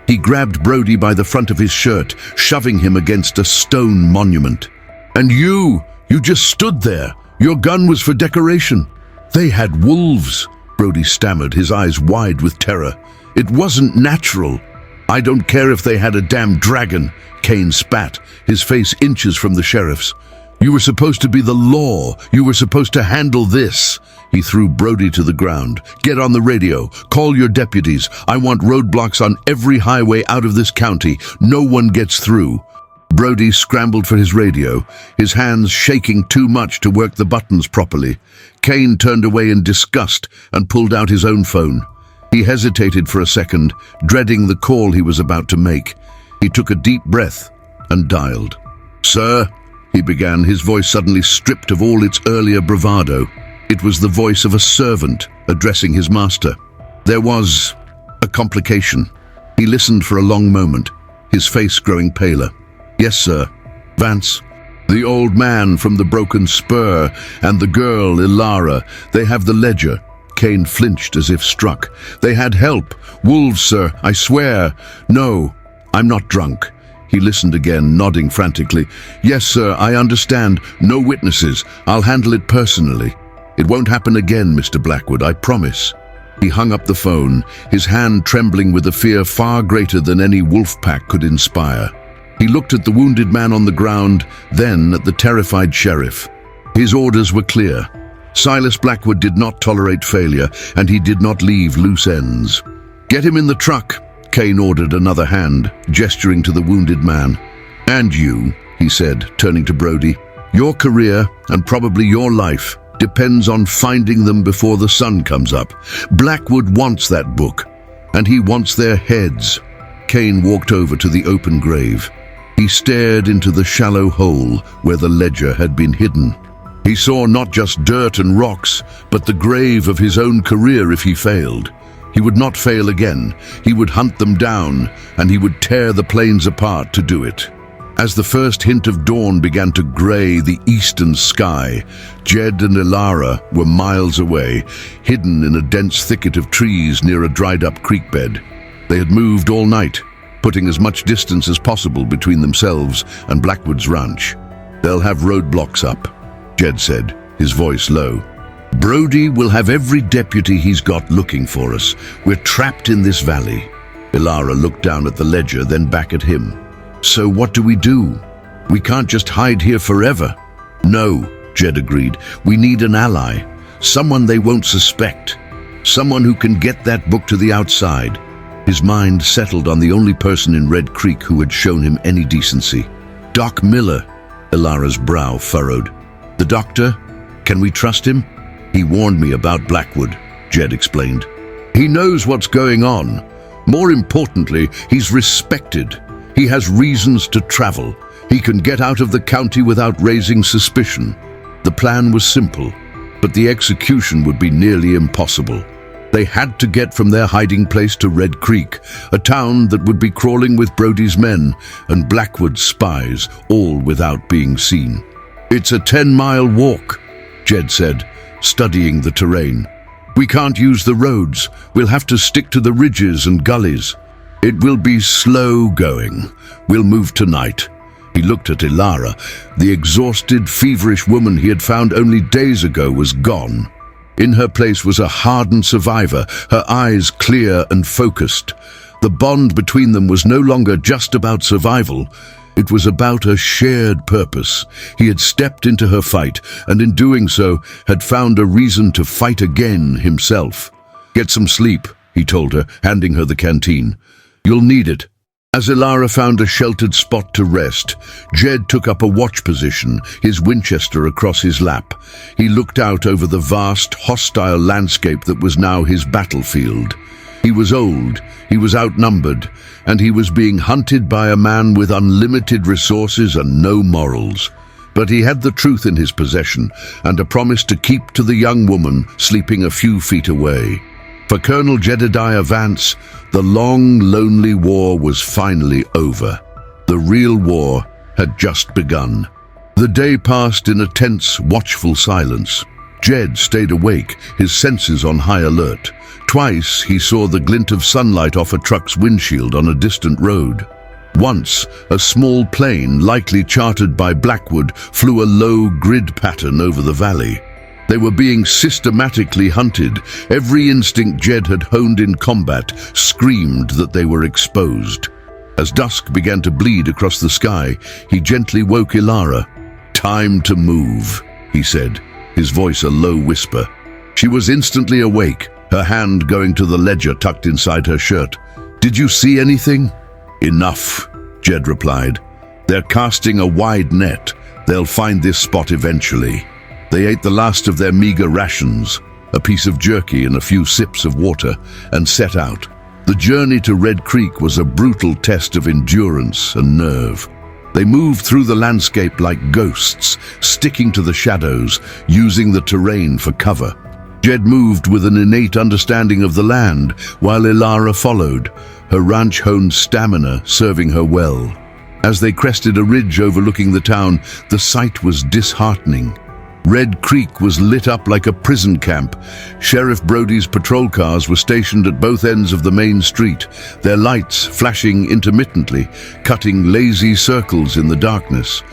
[SPEAKER 1] He grabbed Brody by the front of his shirt, shoving him against a stone monument. And you just stood there. Your gun was for decoration. They had wolves, Brody stammered, his eyes wide with terror. It wasn't natural. I don't care if they had a damn dragon, Cain spat, his face inches from the sheriff's. You were supposed to be the law. You were supposed to handle this. He threw Brody to the ground. Get on the radio. Call your deputies. I want roadblocks on every highway out of this county. No one gets through. Brody scrambled for his radio, his hands shaking too much to work the buttons properly. Cain turned away in disgust and pulled out his own phone. He hesitated for a second, dreading the call he was about to make. He took a deep breath and dialed. Sir, he began, his voice suddenly stripped of all its earlier bravado. It was the voice of a servant addressing his master. There was a complication. He listened for a long moment, his face growing paler. Yes, sir. Vance. The old man from the broken spur and the girl, Ilara. They have the ledger. Cain flinched as if struck. They had help. Wolves, sir, I swear. No, I'm not drunk. He listened again, nodding frantically. Yes, sir, I understand. No witnesses. I'll handle it personally. It won't happen again, Mr. Blackwood, I promise. He hung up the phone, his hand trembling with a fear far greater than any wolf pack could inspire. He looked at the wounded man on the ground, then at the terrified sheriff. His orders were clear. Silas Blackwood did not tolerate failure, and he did not leave loose ends. Get him in the truck, Cain ordered another hand, gesturing to the wounded man. And you, he said, turning to Brody, your career, and probably your life, depends on finding them before the sun comes up. Blackwood wants that book, and he wants their heads. Cain walked over to the open grave. He stared into the shallow hole where the ledger had been hidden. He saw not just dirt and rocks, but the grave of his own career if he failed. He would not fail again. He would hunt them down, and he would tear the plains apart to do it. As the first hint of dawn began to grey the eastern sky, Jed and Ilara were miles away, hidden in a dense thicket of trees near a dried-up creek bed. They had moved all night, putting as much distance as possible between themselves and Blackwood's ranch. "They'll have roadblocks up," Jed said, his voice low. "Brody will have every deputy he's got looking for us. We're trapped in this valley." Ilara looked down at the ledger, then back at him. "So what do we do? We can't just hide here forever." "No," Jed agreed. "We need an ally. Someone they won't suspect. Someone who can get that book to the outside." His mind settled on the only person in Red Creek who had shown him any decency. "Doc Miller." Ilara's brow furrowed. "The doctor? Can we trust him?" "He warned me about Blackwood," Jed explained. "He knows what's going on. More importantly, he's respected. He has reasons to travel. He can get out of the county without raising suspicion." The plan was simple, but the execution would be nearly impossible. They had to get from their hiding place to Red Creek, a town that would be crawling with Brody's men and Blackwood's spies, all without being seen. "It's a 10-mile walk," Jed said, studying the terrain. "We can't use the roads. We'll have to stick to the ridges and gullies. It will be slow going. We'll move tonight." He looked at Ilara. The exhausted, feverish woman he had found only days ago was gone. In her place was a hardened survivor, her eyes clear and focused. The bond between them was no longer just about survival. It was about a shared purpose. He had stepped into her fight, and in doing so, had found a reason to fight again himself. "Get some sleep," he told her, handing her the canteen. "You'll need it." As Ilara found a sheltered spot to rest, Jed took up a watch position, his Winchester across his lap. He looked out over the vast, hostile landscape that was now his battlefield. He was old, he was outnumbered, and he was being hunted by a man with unlimited resources and no morals. But he had the truth in his possession, and a promise to keep to the young woman sleeping a few feet away. For Colonel Jedediah Vance, the long, lonely war was finally over. The real war had just begun. The day passed in a tense, watchful silence. Jed stayed awake, his senses on high alert. Twice he saw the glint of sunlight off a truck's windshield on a distant road. Once, a small plane, likely chartered by Blackwood, flew a low grid pattern over the valley. They were being systematically hunted. Every instinct Jed had honed in combat screamed that they were exposed. As dusk began to bleed across the sky, he gently woke Ilara. "Time to move," he said, his voice a low whisper. She was instantly awake, her hand going to the ledger tucked inside her shirt. "Did you see anything?" "Enough," Jed replied. "They're casting a wide net. They'll find this spot eventually." They ate the last of their meager rations, a piece of jerky and a few sips of water, and set out. The journey to Red Creek was a brutal test of endurance and nerve. They moved through the landscape like ghosts, sticking to the shadows, using the terrain for cover. Jed moved with an innate understanding of the land, while Ilara followed, her ranch-honed stamina serving her well. As they crested a ridge overlooking the town, the sight was disheartening. Red Creek was lit up like a prison camp. Sheriff Brody's patrol cars were stationed at both ends of the main street, their lights flashing intermittently, cutting lazy circles in the darkness.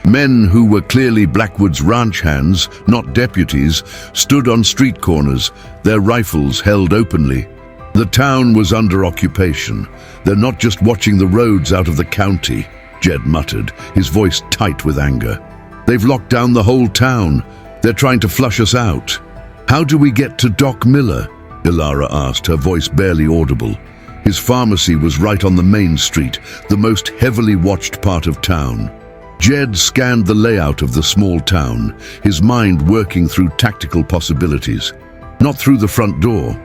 [SPEAKER 1] Men who were clearly Blackwood's ranch hands, not deputies, stood on street corners, their rifles held openly. The town was under occupation. "They're not just watching the roads out of the county," Jed muttered, his voice tight with anger. "They've locked down the whole town. They're trying to flush us out." "How do we get to Doc Miller?" Ilara asked, her voice barely audible. His pharmacy was right on the main street, the most heavily watched part of town. Jed scanned the layout of the small town, his mind working through tactical possibilities. Not through the front door.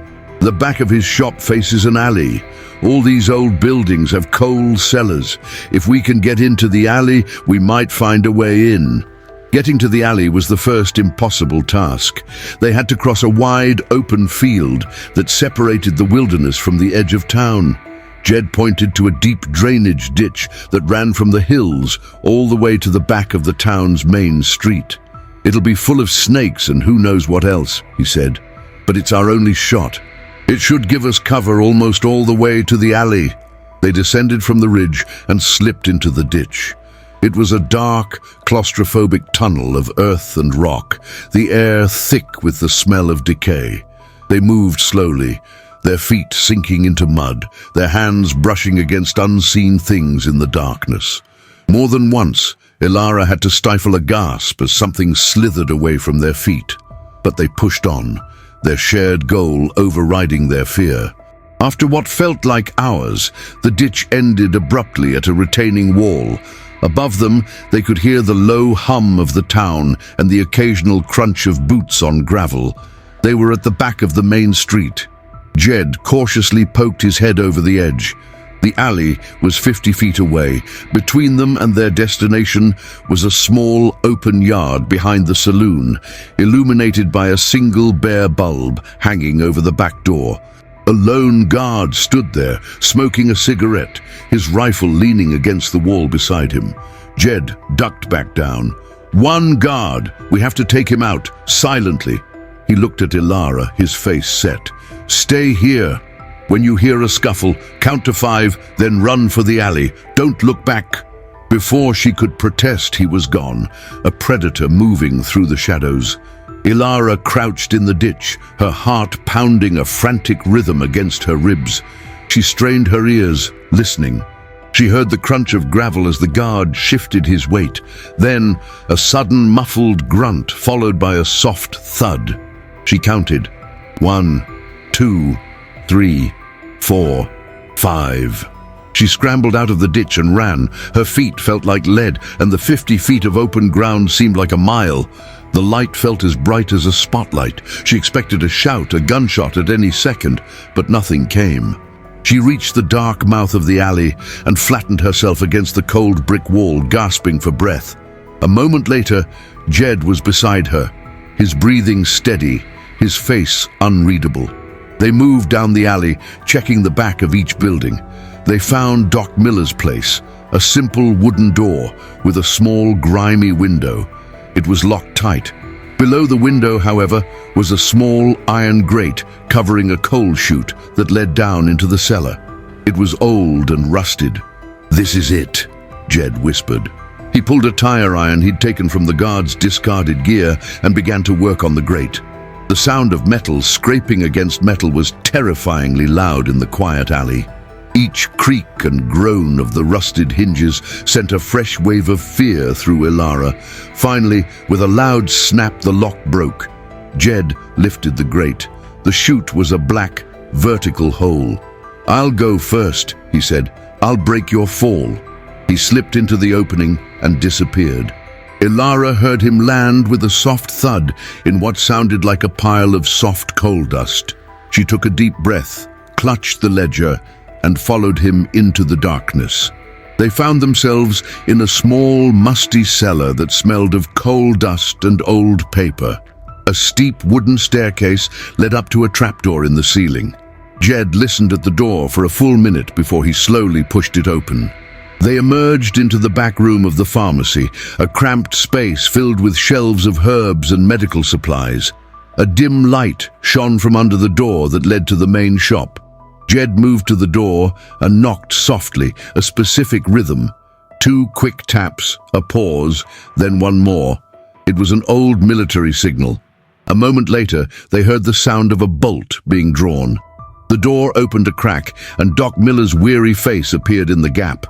[SPEAKER 1] The back of his shop faces an alley. All these old buildings have coal cellars. If we can get into the alley, we might find a way in. Getting to the alley was the first impossible task. They had to cross a wide, open field that separated the wilderness from the edge of town. Jed pointed to a deep drainage ditch that ran from the hills all the way to the back of the town's main street. "It'll be full of snakes and who knows what else," he said. "But it's our only shot. It should give us cover almost all the way to the alley." They descended from the ridge and slipped into the ditch. It was a dark, claustrophobic tunnel of earth and rock, the air thick with the smell of decay. They moved slowly, their feet sinking into mud, their hands brushing against unseen things in the darkness. More than once, Ilara had to stifle a gasp as something slithered away from their feet. But they pushed on, their shared goal overriding their fear. After what felt like hours, the ditch ended abruptly at a retaining wall. Above them, they could hear the low hum of the town and the occasional crunch of boots on gravel. They were at the back of the main street. Jed cautiously poked his head over the edge. The alley was 50 feet away. Between them and their destination was a small, open yard behind the saloon, illuminated by a single bare bulb hanging over the back door. A lone guard stood there, smoking a cigarette, his rifle leaning against the wall beside him. Jed ducked back down. "One guard! We have to take him out, silently." He looked at Ilara, his face set. "Stay here. When you hear a scuffle, count to 5, then run for the alley. Don't look back." Before she could protest, he was gone, a predator moving through the shadows. Ilara crouched in the ditch, her heart pounding a frantic rhythm against her ribs. She strained her ears, listening. She heard the crunch of gravel as the guard shifted his weight. Then, a sudden muffled grunt followed by a soft thud. She counted. 1, 2, 3, 4, 5. She scrambled out of the ditch and ran. Her feet felt like lead, and the 50 feet of open ground seemed like a mile. The light felt as bright as a spotlight. She expected a shout, a gunshot at any second, but nothing came. She reached the dark mouth of the alley and flattened herself against the cold brick wall, gasping for breath. A moment later, Jed was beside her, his breathing steady, his face unreadable. They moved down the alley, checking the back of each building. They found Doc Miller's place, a simple wooden door with a small, grimy window. It was locked tight. Below the window, however, was a small iron grate covering a coal chute that led down into the cellar. It was old and rusted. "This is it," Jed whispered. He pulled a tire iron he'd taken from the guard's discarded gear and began to work on the grate. The sound of metal scraping against metal was terrifyingly loud in the quiet alley. Each creak and groan of the rusted hinges sent a fresh wave of fear through Ilara. Finally, with a loud snap, the lock broke. Jed lifted the grate. The chute was a black, vertical hole. "I'll go first," he said. "I'll break your fall." He slipped into the opening and disappeared. Ilara heard him land with a soft thud in what sounded like a pile of soft coal dust. She took a deep breath, clutched the ledger, and followed him into the darkness. They found themselves in a small, musty cellar that smelled of coal dust and old paper. A steep wooden staircase led up to a trapdoor in the ceiling. Jed listened at the door for a full minute before he slowly pushed it open. They emerged into the back room of the pharmacy, a cramped space filled with shelves of herbs and medical supplies. A dim light shone from under the door that led to the main shop. Jed moved to the door and knocked softly, a specific rhythm. 2 quick taps, a pause, then one more. It was an old military signal. A moment later, they heard the sound of a bolt being drawn. The door opened a crack, and Doc Miller's weary face appeared in the gap.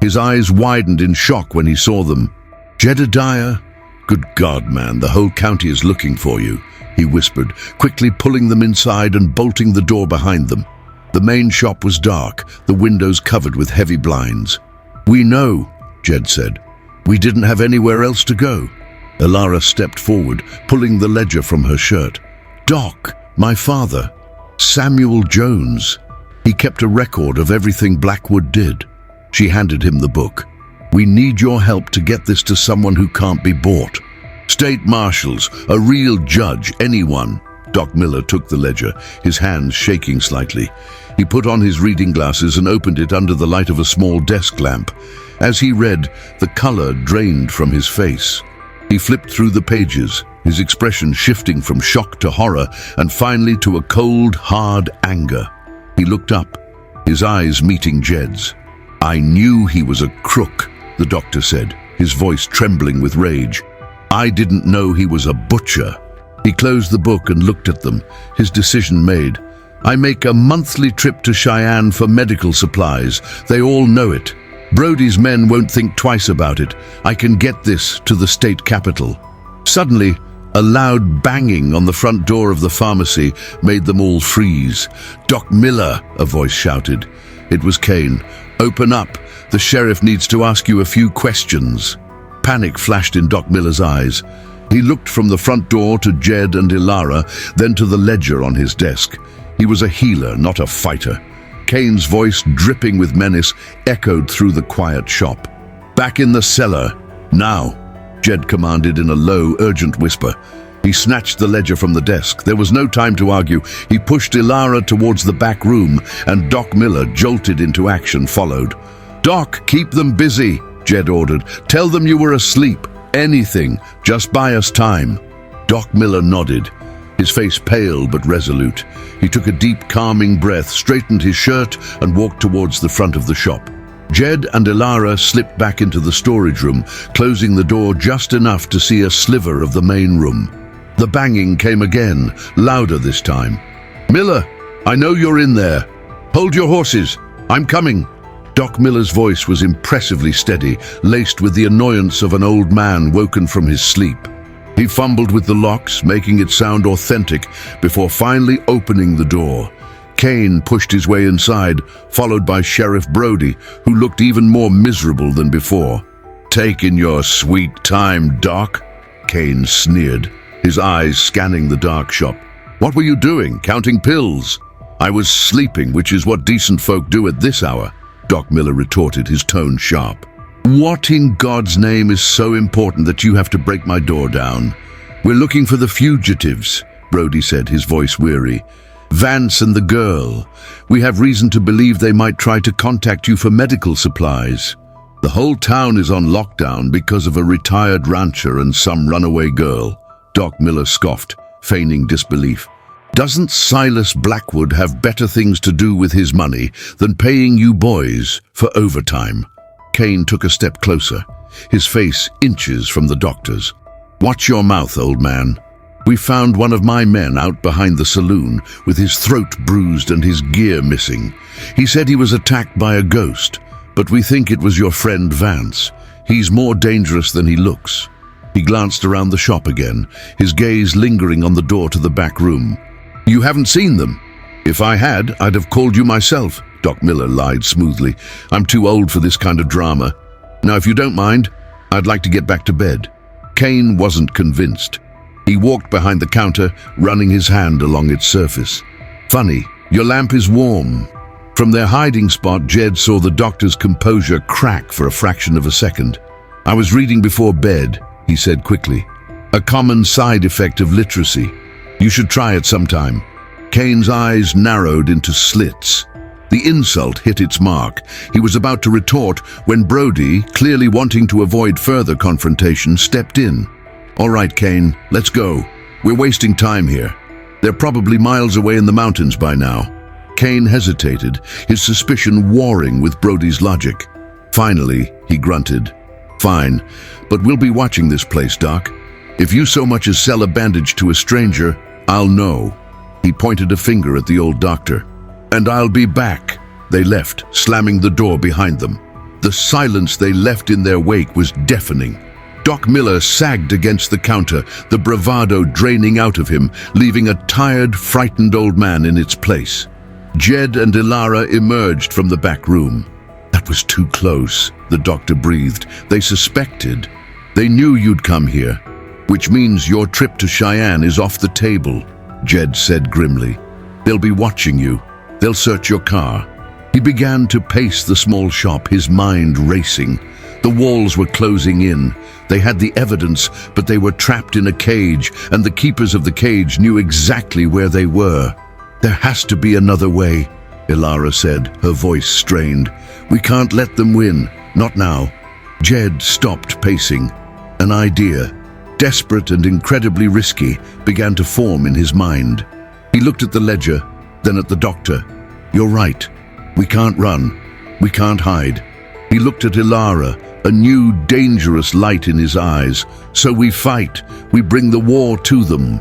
[SPEAKER 1] His eyes widened in shock when he saw them. "Jedediah? Good God, man, the whole county is looking for you," he whispered, quickly pulling them inside and bolting the door behind them. The main shop was dark, the windows covered with heavy blinds. "We know," Jed said. "We didn't have anywhere else to go." Ilara stepped forward, pulling the ledger from her shirt. "Doc, my father, Samuel Jones. He kept a record of everything Blackwood did." She handed him the book. "We need your help to get this to someone who can't be bought. State marshals, a real judge, anyone." Doc Miller took the ledger, his hands shaking slightly. He put on his reading glasses and opened it under the light of a small desk lamp. As he read, the color drained from his face. He flipped through the pages, his expression shifting from shock to horror and finally to a cold, hard anger. He looked up, his eyes meeting Jed's. "I knew he was a crook," the doctor said, his voice trembling with rage. "I didn't know he was a butcher." He closed the book and looked at them, his decision made. "I make a monthly trip to Cheyenne for medical supplies. They all know it. Brody's men won't think twice about it. I can get this to the state capital." Suddenly, a loud banging on the front door of the pharmacy made them all freeze. "Doc Miller," a voice shouted. It was Kane. "Open up. The sheriff needs to ask you a few questions." Panic flashed in Doc Miller's eyes. He looked from the front door to Jed and Ilara, then to the ledger on his desk. He was a healer, not a fighter. Kane's voice, dripping with menace, echoed through the quiet shop. "Back in the cellar. Now," Jed commanded in a low, urgent whisper. He snatched the ledger from the desk. There was no time to argue. He pushed Ilara towards the back room, and Doc Miller, jolted into action, followed. "Doc, keep them busy," Jed ordered. "Tell them you were asleep. Anything. Just buy us time." Doc Miller nodded, his face pale but resolute. He took a deep, calming breath, straightened his shirt, and walked towards the front of the shop. Jed and Ilara slipped back into the storage room, closing the door just enough to see a sliver of the main room. The banging came again, louder this time. "Miller, I know you're in there. Hold your horses. I'm coming." Doc Miller's voice was impressively steady, laced with the annoyance of an old man woken from his sleep. He fumbled with the locks, making it sound authentic, before finally opening the door. Kane pushed his way inside, followed by Sheriff Brody, who looked even more miserable than before. "Taking your sweet time, Doc," Kane sneered, his eyes scanning the dark shop. "What were you doing, counting pills?" "I was sleeping, which is what decent folk do at this hour," Doc Miller retorted, his tone sharp. "What in God's name is so important that you have to break my door down?" "We're looking for the fugitives," Brody said, his voice weary. "Vance and the girl. We have reason to believe they might try to contact you for medical supplies." "The whole town is on lockdown because of a retired rancher and some runaway girl," Doc Miller scoffed, feigning disbelief. "Doesn't Silas Blackwood have better things to do with his money than paying you boys for overtime?" Kane took a step closer, his face inches from the doctor's. "Watch your mouth, old man. We found one of my men out behind the saloon with his throat bruised and his gear missing. He said he was attacked by a ghost, but we think it was your friend Vance. He's more dangerous than he looks." He glanced around the shop again, his gaze lingering on the door to the back room. "You haven't seen them?" "If I had, I'd have called you myself," Doc Miller lied smoothly. "I'm too old for this kind of drama. Now, if you don't mind, I'd like to get back to bed." Kane wasn't convinced. He walked behind the counter, running his hand along its surface. "Funny, your lamp is warm." From their hiding spot, Jed saw the doctor's composure crack for a fraction of a second. "I was reading before bed," he said quickly. "A common side effect of literacy. You should try it sometime." Kane's eyes narrowed into slits. The insult hit its mark. He was about to retort when Brody, clearly wanting to avoid further confrontation, stepped in. "All right, Kane, let's go. We're wasting time here. They're probably miles away in the mountains by now." Kane hesitated, his suspicion warring with Brody's logic. Finally, he grunted. "Fine, but we'll be watching this place, Doc. If you so much as sell a bandage to a stranger, I'll know." He pointed a finger at the old doctor. "And I'll be back." They left, slamming the door behind them. The silence they left in their wake was deafening. Doc Miller sagged against the counter, the bravado draining out of him, leaving a tired, frightened old man in its place. Jed and Ilara emerged from the back room. "That was too close," the doctor breathed. "They suspected. They knew you'd come here. Which means your trip to Cheyenne is off the table," Jed said grimly. "They'll be watching you. They'll search your car." He began to pace the small shop, his mind racing. The walls were closing in. They had the evidence, but they were trapped in a cage, and the keepers of the cage knew exactly where they were. "There has to be another way," Ilara said, her voice strained. "We can't let them win. Not now." Jed stopped pacing. An idea, desperate and incredibly risky, began to form in his mind. He looked at the ledger, then at the doctor. "You're right. We can't run. We can't hide." He looked at Ilara, a new, dangerous light in his eyes. "So we fight. We bring the war to them."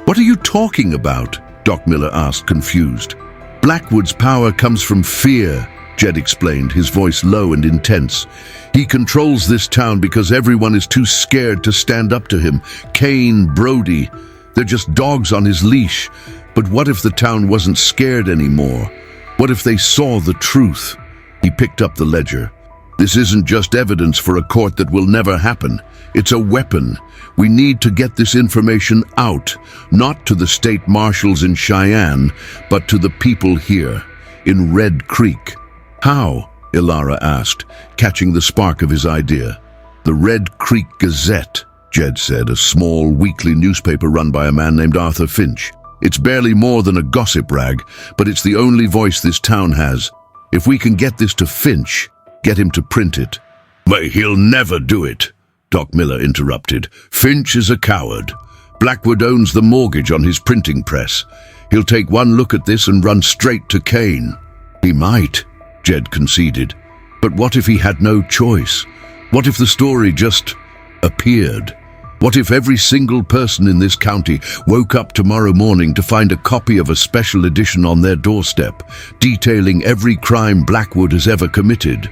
[SPEAKER 1] "What are you talking about?" Doc Miller asked, confused. "Blackwood's power comes from fear," Jed explained, his voice low and intense. "He controls this town because everyone is too scared to stand up to him. Kane, Brody, they're just dogs on his leash. But what if the town wasn't scared anymore? What if they saw the truth?" He picked up the ledger. "This isn't just evidence for a court that will never happen. It's a weapon. We need to get this information out, not to the state marshals in Cheyenne, but to the people here, in Red Creek." "How?" Ilara asked, catching the spark of his idea. "The Red Creek Gazette," Jed said, a small weekly newspaper run by a man named Arthur Finch. "It's barely more than a gossip rag, but it's the only voice this town has. If we can get this to Finch, get him to print it." "But he'll never do it," Doc Miller interrupted. "Finch is a coward. Blackwood owns the mortgage on his printing press. He'll take one look at this and run straight to Kane." "He might," Jed conceded. "But what if he had no choice? What if the story just appeared? What if every single person in this county woke up tomorrow morning to find a copy of a special edition on their doorstep, detailing every crime Blackwood has ever committed?"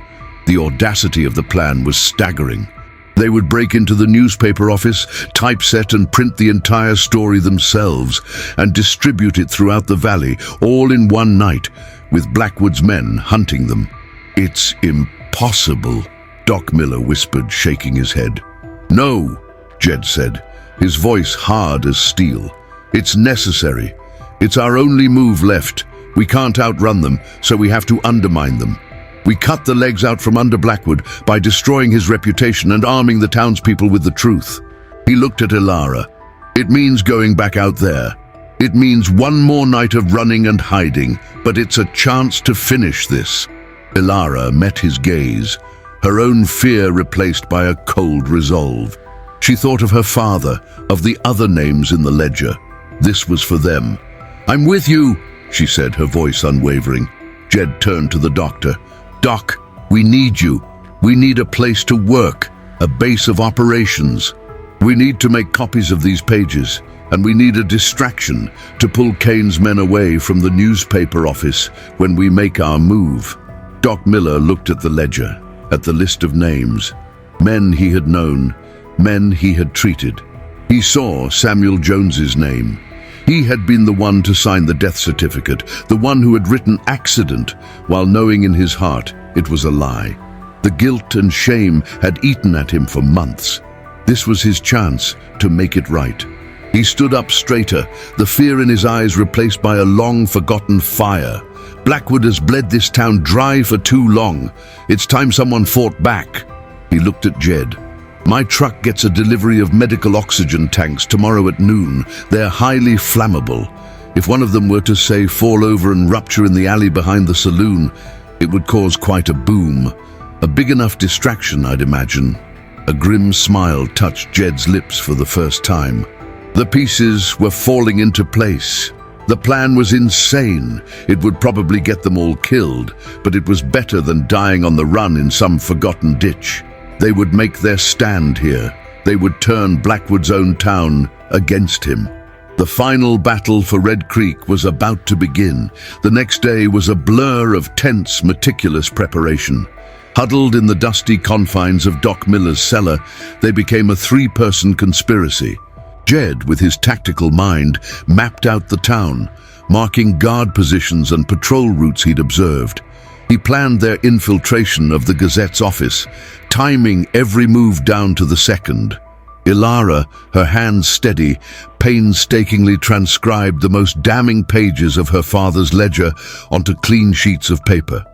[SPEAKER 1] The audacity of the plan was staggering. They would break into the newspaper office, typeset and print the entire story themselves, and distribute it throughout the valley, all in one night, with Blackwood's men hunting them. "It's impossible," Doc Miller whispered, shaking his head. "No," Jed said, his voice hard as steel. "It's necessary. It's our only move left. We can't outrun them, so we have to undermine them. We cut the legs out from under Blackwood by destroying his reputation and arming the townspeople with the truth." He looked at Ilara. "It means going back out there. It means one more night of running and hiding, but it's a chance to finish this." Ilara met his gaze, her own fear replaced by a cold resolve. She thought of her father, of the other names in the ledger. This was for them. "I'm with you," she said, her voice unwavering. Jed turned to the doctor. "Doc, we need you. We need a place to work, a base of operations. We need to make copies of these pages, and we need a distraction to pull Kane's men away from the newspaper office when we make our move." Doc Miller looked at the ledger, at the list of names. Men he had known, men he had treated. He saw Samuel Jones's name. He had been the one to sign the death certificate, the one who had written accident, while knowing in his heart it was a lie. The guilt and shame had eaten at him for months. This was his chance to make it right. He stood up straighter, the fear in his eyes replaced by a long-forgotten fire. Blackwood has bled this town dry for too long. It's time someone fought back. He looked at Jed. "My truck gets a delivery of medical oxygen tanks tomorrow at noon. They're highly flammable. If one of them were to, say, fall over and rupture in the alley behind the saloon, it would cause quite a boom. A big enough distraction, I'd imagine." A grim smile touched Jed's lips for the first time. The pieces were falling into place. The plan was insane. It would probably get them all killed, but it was better than dying on the run in some forgotten ditch. They would make their stand here. They would turn Blackwood's own town against him. The final battle for Red Creek was about to begin. The next day was a blur of tense, meticulous preparation. Huddled in the dusty confines of Doc Miller's cellar, they became a three-person conspiracy. Jed, with his tactical mind, mapped out the town, marking guard positions and patrol routes he'd observed. He planned their infiltration of the Gazette's office, timing every move down to the second. Ilara, her hands steady, painstakingly transcribed the most damning pages of her father's ledger onto clean sheets of paper.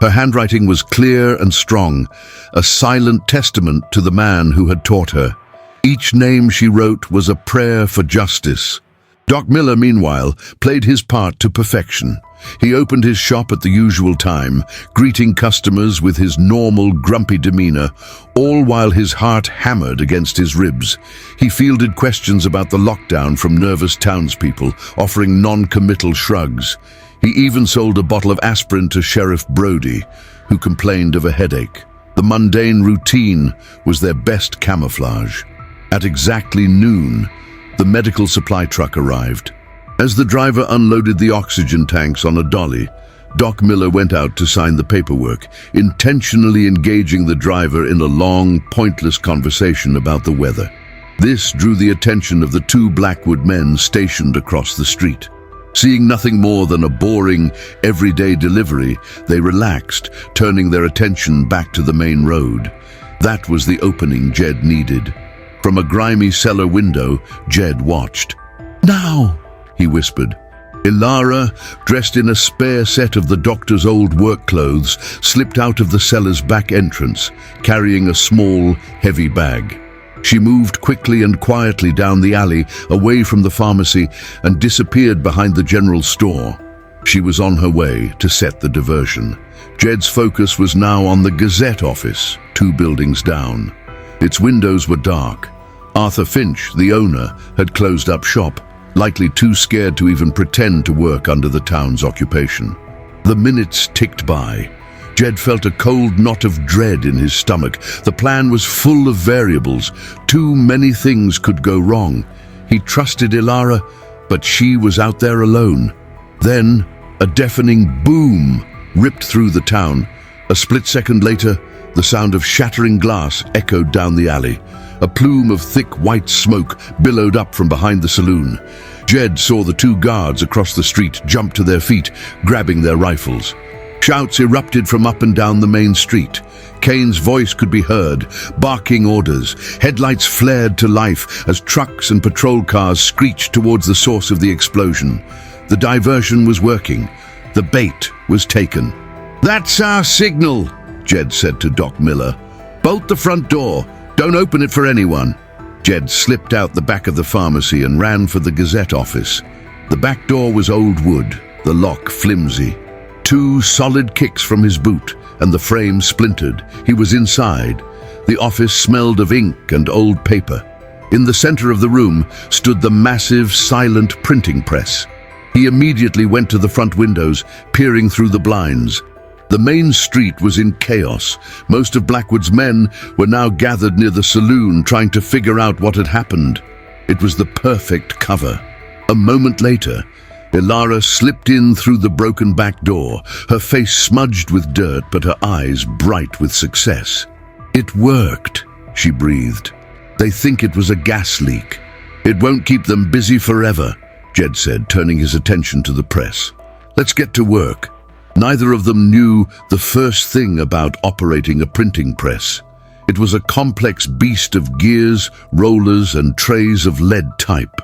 [SPEAKER 1] Her handwriting was clear and strong, a silent testament to the man who had taught her. Each name she wrote was a prayer for justice. Doc Miller, meanwhile, played his part to perfection. He opened his shop at the usual time, greeting customers with his normal, grumpy demeanor, all while his heart hammered against his ribs. He fielded questions about the lockdown from nervous townspeople, offering non-committal shrugs. He even sold a bottle of aspirin to Sheriff Brody, who complained of a headache. The mundane routine was their best camouflage. At exactly noon, the medical supply truck arrived. As the driver unloaded the oxygen tanks on a dolly, Doc Miller went out to sign the paperwork, intentionally engaging the driver in a long, pointless conversation about the weather. This drew the attention of the two Blackwood men stationed across the street. Seeing nothing more than a boring, everyday delivery, they relaxed, turning their attention back to the main road. That was the opening Jed needed. From a grimy cellar window, Jed watched. "Now!" he whispered. Ilara, dressed in a spare set of the doctor's old work clothes, slipped out of the cellar's back entrance, carrying a small, heavy bag. She moved quickly and quietly down the alley, away from the pharmacy, and disappeared behind the general store. She was on her way to set the diversion. Jed's focus was now on the Gazette office, 2 buildings down. Its windows were dark. Arthur Finch, the owner, had closed up shop, likely too scared to even pretend to work under the town's occupation. The minutes ticked by. Jed felt a cold knot of dread in his stomach. The plan was full of variables. Too many things could go wrong. He trusted Ilara, but she was out there alone. Then, a deafening boom ripped through the town. A split second later, the sound of shattering glass echoed down the alley. A plume of thick white smoke billowed up from behind the saloon. Jed saw the 2 guards across the street jump to their feet, grabbing their rifles. Shouts erupted from up and down the main street. Kane's voice could be heard, barking orders. Headlights flared to life as trucks and patrol cars screeched towards the source of the explosion. The diversion was working. The bait was taken. "That's our signal," Jed said to Doc Miller. "Bolt the front door. Don't open it for anyone." Jed slipped out the back of the pharmacy and ran for the Gazette office. The back door was old wood, the lock flimsy. 2 solid kicks from his boot, and the frame splintered. He was inside. The office smelled of ink and old paper. In the center of the room stood the massive, silent printing press. He immediately went to the front windows, peering through the blinds. The main street was in chaos. Most of Blackwood's men were now gathered near the saloon, trying to figure out what had happened. It was the perfect cover. A moment later, Ilara slipped in through the broken back door, her face smudged with dirt but her eyes bright with success. "It worked," she breathed. "They think it was a gas leak." "It won't keep them busy forever," Jed said, turning his attention to the press. "Let's get to work." Neither of them knew the first thing about operating a printing press. It was a complex beast of gears, rollers, and trays of lead type.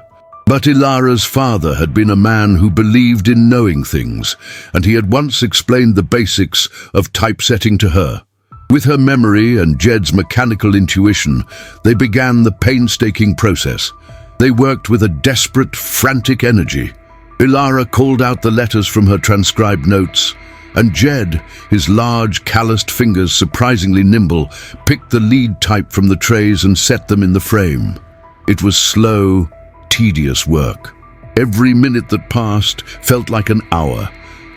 [SPEAKER 1] But Ilara's father had been a man who believed in knowing things, and he had once explained the basics of typesetting to her. With her memory and Jed's mechanical intuition, they began the painstaking process. They worked with a desperate, frantic energy. Ilara called out the letters from her transcribed notes, and Jed, his large, calloused fingers surprisingly nimble, picked the lead type from the trays and set them in the frame. It was slow, tedious work. Every minute that passed felt like an hour.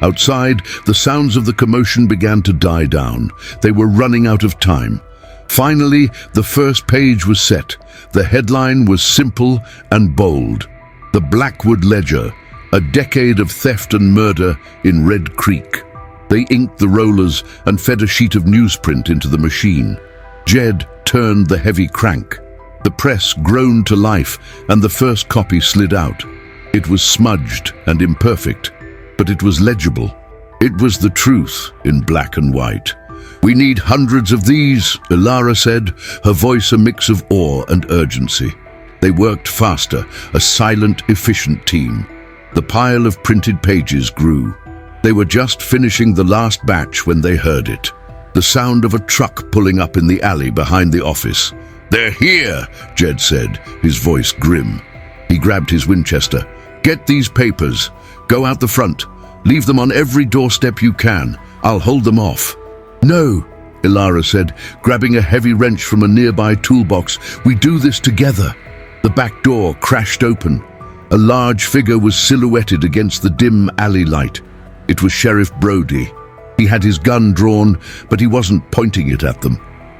[SPEAKER 1] Outside, the sounds of the commotion began to die down. They were running out of time. Finally, the first page was set. The headline was simple and bold. The Blackwood Ledger, a decade of theft and murder in Red Creek. They inked the rollers and fed a sheet of newsprint into the machine. Jed turned the heavy crank. The press groaned to life, and the first copy slid out. It was smudged and imperfect, but it was legible. It was the truth in black and white. "We need hundreds of these," Ilara said, her voice a mix of awe and urgency. They worked faster, a silent, efficient team. The pile of printed pages grew. They were just finishing the last batch when they heard it. The sound of a truck pulling up in the alley behind the office. "They're here," Jed said, his voice grim. He grabbed his Winchester. "Get these papers. Go out the front. Leave them on every doorstep you can. I'll hold them off." "No," Ilara said, grabbing a heavy wrench from a nearby toolbox. "We do this together." The back door crashed open. A large figure was silhouetted against the dim alley light. It was Sheriff Brody. He had his gun drawn, but he wasn't pointing it at them.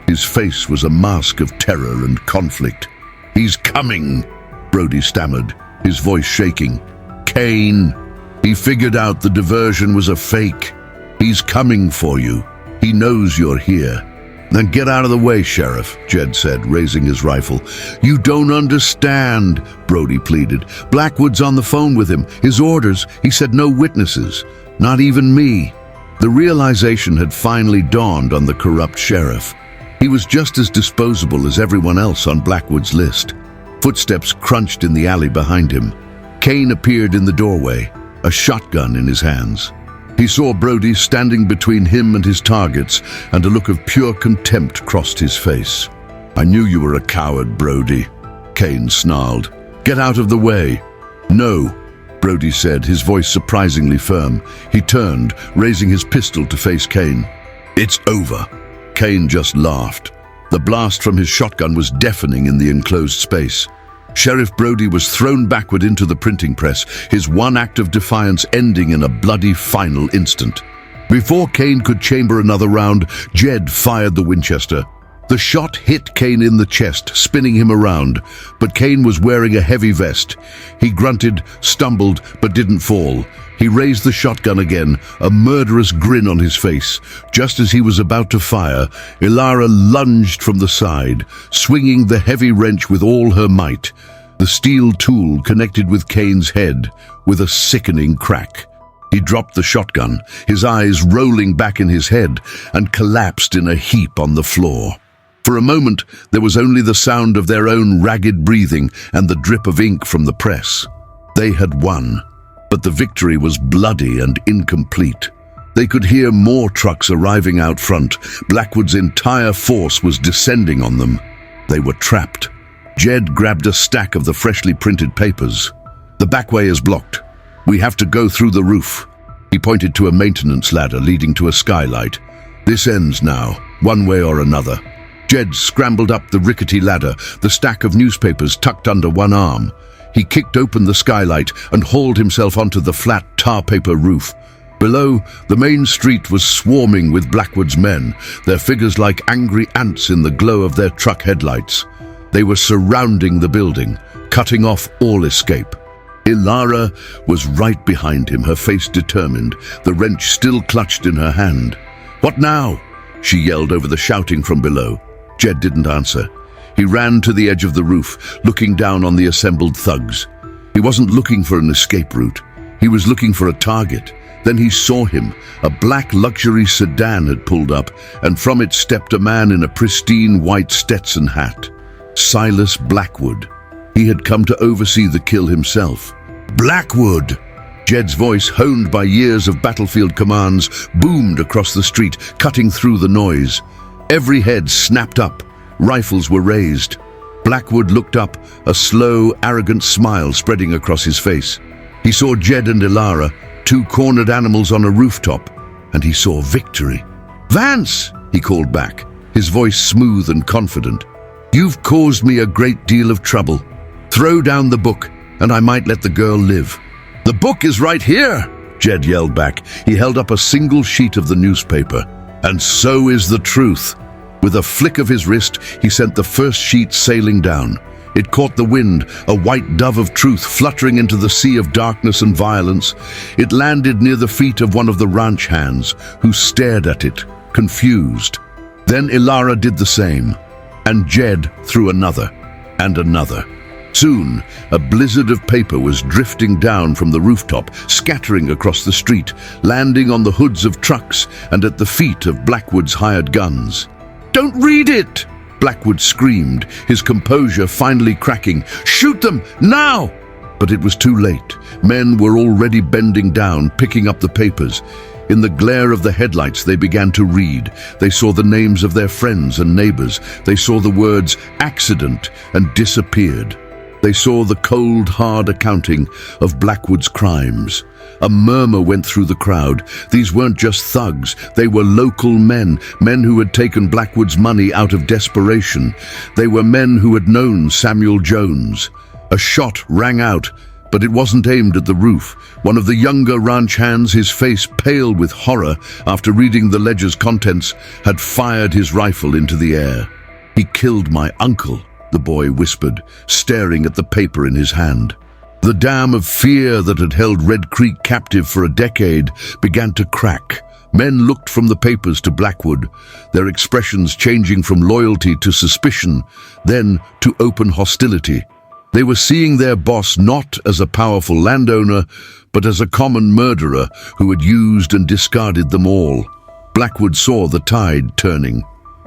[SPEAKER 1] His face was a mask of terror and conflict. "He's coming," Brody stammered, his voice shaking. "Kane, he figured out the diversion was a fake. He's coming for you. He knows you're here." "Then get out of the way, Sheriff," Jed said, raising his rifle. "You don't understand," Brody pleaded. "Blackwood's on the phone with him. His orders, he said no witnesses. Not even me." The realization had finally dawned on the corrupt sheriff. He was just as disposable as everyone else on Blackwood's list. Footsteps crunched in the alley behind him. Kane appeared in the doorway, a shotgun in his hands. He saw Brody standing between him and his targets, and a look of pure contempt crossed his face. "I knew you were a coward, Brody," Kane snarled. "Get out of the way." "No," Brody said, his voice surprisingly firm. He turned, raising his pistol to face Kane. "It's over." Kane just laughed. The blast from his shotgun was deafening in the enclosed space. Sheriff Brody was thrown backward into the printing press, his one act of defiance ending in a bloody final instant. Before Kane could chamber another round, Jed fired the Winchester. The shot hit Kane in the chest, spinning him around, but Kane was wearing a heavy vest. He grunted, stumbled, but didn't fall. He raised the shotgun again, a murderous grin on his face. Just as he was about to fire, Ilara lunged from the side, swinging the heavy wrench with all her might. The steel tool connected with Kane's head with a sickening crack. He dropped the shotgun, his eyes rolling back in his head, and collapsed in a heap on the floor. For a moment, there was only the sound of their own ragged breathing and the drip of ink from the press. They had won, but the victory was bloody and incomplete. They could hear more trucks arriving out front. Blackwood's entire force was descending on them. They were trapped. Jed grabbed a stack of the freshly printed papers. "The back way is blocked. We have to go through the roof." He pointed to a maintenance ladder leading to a skylight. "This ends now, one way or another." Jed scrambled up the rickety ladder, the stack of newspapers tucked under one arm. He kicked open the skylight and hauled himself onto the flat tar paper roof. Below, the main street was swarming with Blackwood's men, their figures like angry ants in the glow of their truck headlights. They were surrounding the building, cutting off all escape. Ilara was right behind him, her face determined, the wrench still clutched in her hand. "What now?" she yelled over the shouting from below. Jed didn't answer. He ran to the edge of the roof, looking down on the assembled thugs. He wasn't looking for an escape route. He was looking for a target. Then he saw him. A black luxury sedan had pulled up, and from it stepped a man in a pristine white Stetson hat. Silas Blackwood. He had come to oversee the kill himself. "Blackwood!" Jed's voice, honed by years of battlefield commands, boomed across the street, cutting through the noise. Every head snapped up. Rifles were raised. Blackwood looked up, a slow, arrogant smile spreading across his face. He saw Jed and Ilara, two cornered animals on a rooftop, and he saw victory. "Vance!" he called back, his voice smooth and confident. "You've caused me a great deal of trouble. Throw down the book, and I might let the girl live." "The book is right here!" Jed yelled back. He held up a single sheet of the newspaper. "And so is the truth." With a flick of his wrist, he sent the first sheet sailing down. It caught the wind, a white dove of truth fluttering into the sea of darkness and violence. It landed near the feet of one of the ranch hands, who stared at it, confused. Then Ilara did the same, and Jed threw another, and another. Soon, a blizzard of paper was drifting down from the rooftop, scattering across the street, landing on the hoods of trucks and at the feet of Blackwood's hired guns. "Don't read it!" Blackwood screamed, his composure finally cracking. "Shoot them, now!" But it was too late. Men were already bending down, picking up the papers. In the glare of the headlights, they began to read. They saw the names of their friends and neighbors. They saw the words accident and disappeared. They saw the cold, hard accounting of Blackwood's crimes. A murmur went through the crowd. These weren't just thugs. They were local men who had taken Blackwood's money out of desperation. They were men who had known Samuel Jones. A shot rang out, but it wasn't aimed at the roof. One of the younger ranch hands, his face pale with horror after reading the ledger's contents, had fired his rifle into the air. "He killed my uncle," the boy whispered, staring at the paper in his hand. The dam of fear that had held Red Creek captive for a decade began to crack. Men looked from the papers to Blackwood, their expressions changing from loyalty to suspicion, then to open hostility. They were seeing their boss not as a powerful landowner, but as a common murderer who had used and discarded them all. Blackwood saw the tide turning.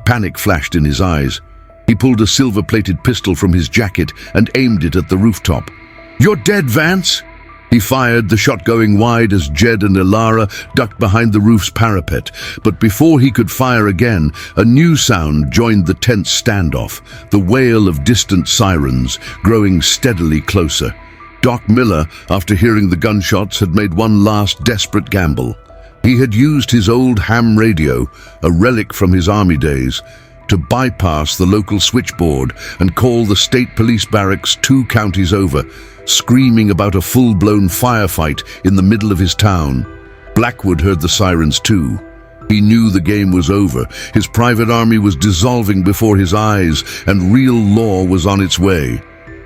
[SPEAKER 1] Panic flashed in his eyes. He pulled a silver-plated pistol from his jacket and aimed it at the rooftop. "You're dead, Vance!" He fired, the shot going wide as Jed and Ilara ducked behind the roof's parapet. But before he could fire again, a new sound joined the tense standoff, the wail of distant sirens, growing steadily closer. Doc Miller, after hearing the gunshots, had made one last desperate gamble. He had used his old ham radio, a relic from his army days, to bypass the local switchboard and call the state police barracks 2 counties over, screaming about a full-blown firefight in the middle of his town. Blackwood heard the sirens too. He knew the game was over. His private army was dissolving before his eyes, and real law was on its way.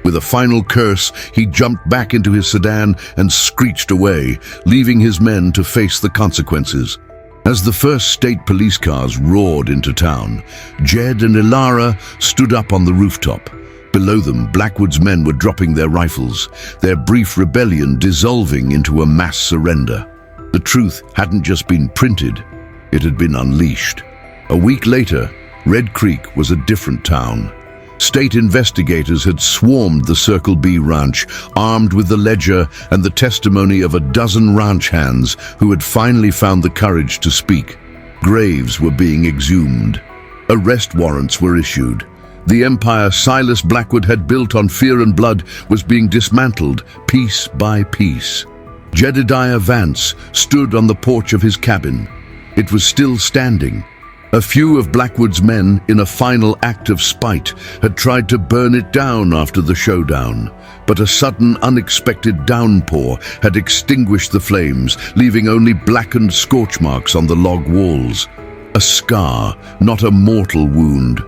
[SPEAKER 1] With a final curse, he jumped back into his sedan and screeched away, leaving his men to face the consequences. As the first state police cars roared into town, Jed and Ilara stood up on the rooftop. Below them, Blackwood's men were dropping their rifles, their brief rebellion dissolving into a mass surrender. The truth hadn't just been printed, it had been unleashed. A week later, Red Creek was a different town. State investigators had swarmed the Circle B ranch, armed with the ledger and the testimony of a dozen ranch hands who had finally found the courage to speak. Graves were being exhumed. Arrest warrants were issued. The empire Silas Blackwood had built on fear and blood was being dismantled piece by piece. Jedediah Vance stood on the porch of his cabin. It was still standing. A few of Blackwood's men, in a final act of spite, had tried to burn it down after the showdown. But a sudden, unexpected downpour had extinguished the flames, leaving only blackened scorch marks on the log walls. A scar, not a mortal wound.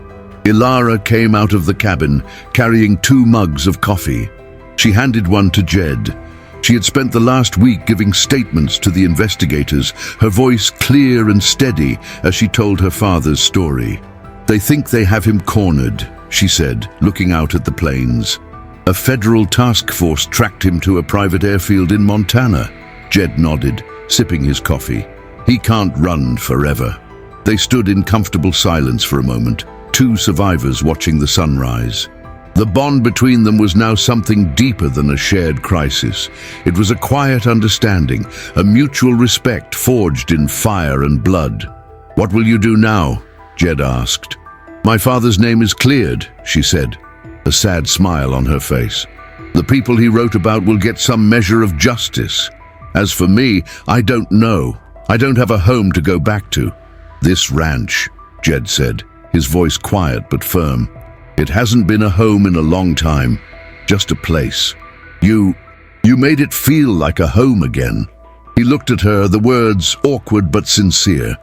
[SPEAKER 1] Ilara came out of the cabin, carrying 2 mugs of coffee. She handed one to Jed. She had spent the last week giving statements to the investigators, her voice clear and steady as she told her father's story. "They think they have him cornered," she said, looking out at the plains. "A federal task force tracked him to a private airfield in Montana." Jed nodded, sipping his coffee. "He can't run forever." They stood in comfortable silence for a moment, 2 survivors watching the sunrise. The bond between them was now something deeper than a shared crisis. It was a quiet understanding, a mutual respect forged in fire and blood. "What will you do now?" Jed asked. "My father's name is cleared," she said, a sad smile on her face. "The people he wrote about will get some measure of justice. As for me, I don't know. I don't have a home to go back to." "This ranch," Jed said, his voice quiet but firm. "It hasn't been a home in a long time, just a place. You made it feel like a home again." He looked at her, the words awkward but sincere.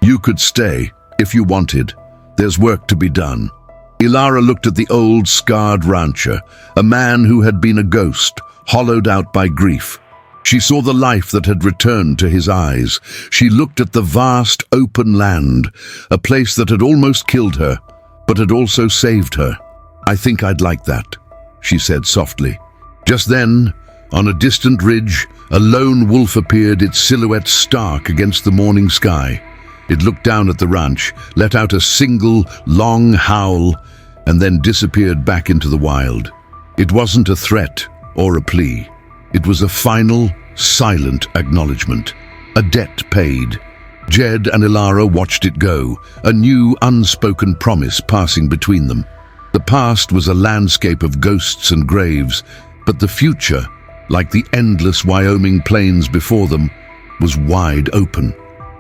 [SPEAKER 1] "You could stay, if you wanted. There's work to be done." Ilara looked at the old, scarred rancher, a man who had been a ghost, hollowed out by grief. She saw the life that had returned to his eyes. She looked at the vast, open land, a place that had almost killed her, but had also saved her. "I think I'd like that," she said softly. Just then, on a distant ridge, a lone wolf appeared, its silhouette stark against the morning sky. It looked down at the ranch, let out a single, long howl, and then disappeared back into the wild. It wasn't a threat, or a plea. It was a final, silent acknowledgement. A debt paid. Jed and Ilara watched it go, a new, unspoken promise passing between them. The past was a landscape of ghosts and graves, but the future, like the endless Wyoming plains before them, was wide open.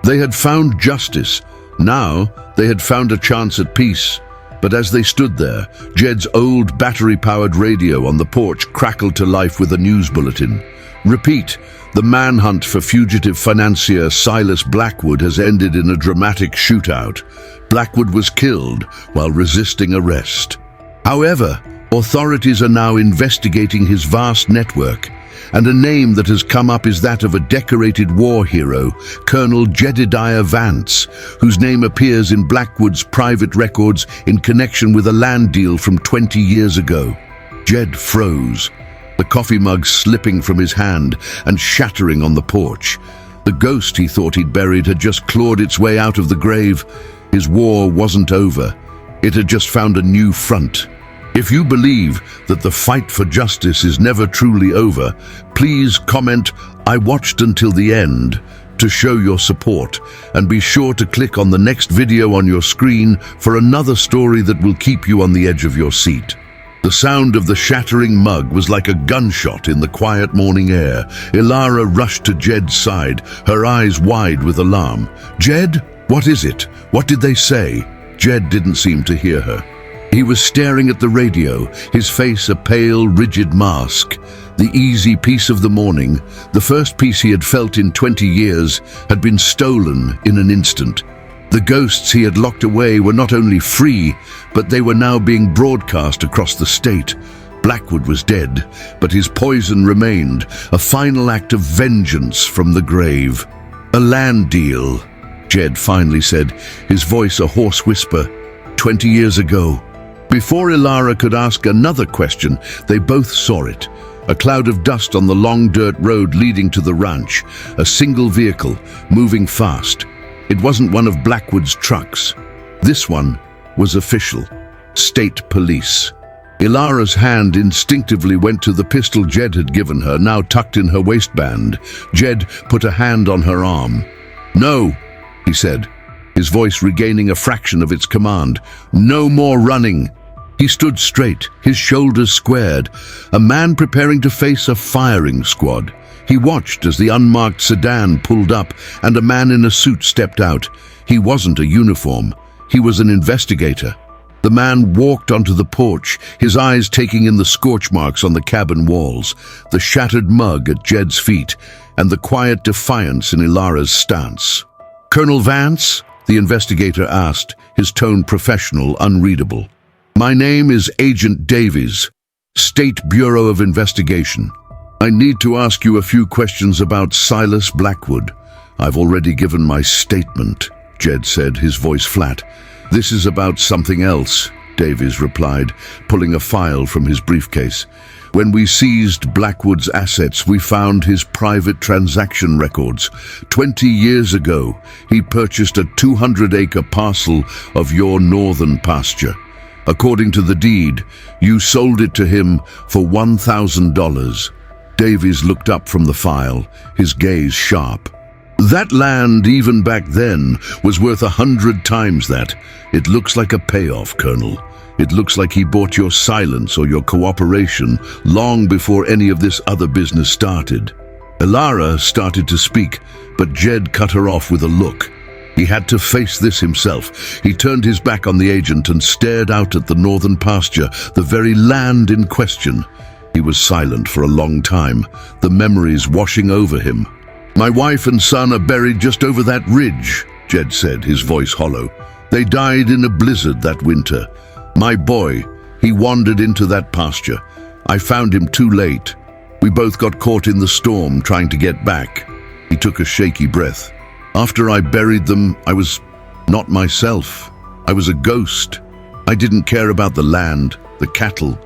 [SPEAKER 1] They had found justice. Now they had found a chance at peace. But as they stood there, Jed's old battery-powered radio on the porch crackled to life with a news bulletin. Repeat, the manhunt for fugitive financier Silas Blackwood has ended in a dramatic shootout. Blackwood was killed while resisting arrest. However, authorities are now investigating his vast network, and a name that has come up is that of a decorated war hero, Colonel Jedediah Vance, whose name appears in Blackwood's private records in connection with a land deal from 20 years ago. Jed froze, the coffee mug slipping from his hand and shattering on the porch. The ghost he thought he'd buried had just clawed its way out of the grave. His war wasn't over. It had just found a new front. If you believe that the fight for justice is never truly over, please comment "I watched until the end" to show your support, and be sure to click on the next video on your screen for another story that will keep you on the edge of your seat. The sound of the shattering mug was like a gunshot in the quiet morning air. Ilara rushed to Jed's side, her eyes wide with alarm. "Jed, what is it? What did they say?" Jed didn't seem to hear her. He was staring at the radio, his face a pale, rigid mask. The easy peace of the morning, the first peace he had felt in 20 years, had been stolen in an instant. The ghosts he had locked away were not only free, but they were now being broadcast across the state. Blackwood was dead, but his poison remained, a final act of vengeance from the grave. "A land deal," Jed finally said, his voice a hoarse whisper. 20 years ago. Before Ilara could ask another question, they both saw it. A cloud of dust on the long dirt road leading to the ranch, a single vehicle, moving fast. It wasn't one of Blackwood's trucks. This one was official. State police. Ilara's hand instinctively went to the pistol Jed had given her, now tucked in her waistband. Jed put a hand on her arm. "No," he said, his voice regaining a fraction of its command. "No more running." He stood straight, his shoulders squared, a man preparing to face a firing squad. He watched as the unmarked sedan pulled up and a man in a suit stepped out. He wasn't a uniform. He was an investigator. The man walked onto the porch, his eyes taking in the scorch marks on the cabin walls, the shattered mug at Jed's feet, and the quiet defiance in Ilara's stance. "Colonel Vance?" the investigator asked, his tone professional, unreadable. "My name is Agent Davies, State Bureau of Investigation. I need to ask you a few questions about Silas Blackwood." "I've already given my statement," Jed said, his voice flat. "This is about something else," Davies replied, pulling a file from his briefcase. "When we seized Blackwood's assets, we found his private transaction records. 20 years ago, he purchased a 200-acre parcel of your northern pasture. According to the deed, you sold it to him for $1,000. Davies looked up from the file, his gaze sharp. "That land, even back then, was worth 100 times that. It looks like a payoff, Colonel. It looks like he bought your silence or your cooperation long before any of this other business started." Ilara started to speak, but Jed cut her off with a look. He had to face this himself. He turned his back on the agent and stared out at the northern pasture, the very land in question. He was silent for a long time, the memories washing over him. "My wife and son are buried just over that ridge," Jed said, his voice hollow. "They died in a blizzard that winter. My boy, he wandered into that pasture. I found him too late. We both got caught in the storm trying to get back." He took a shaky breath. "After I buried them, I was not myself. I was a ghost. I didn't care about the land, the cattle,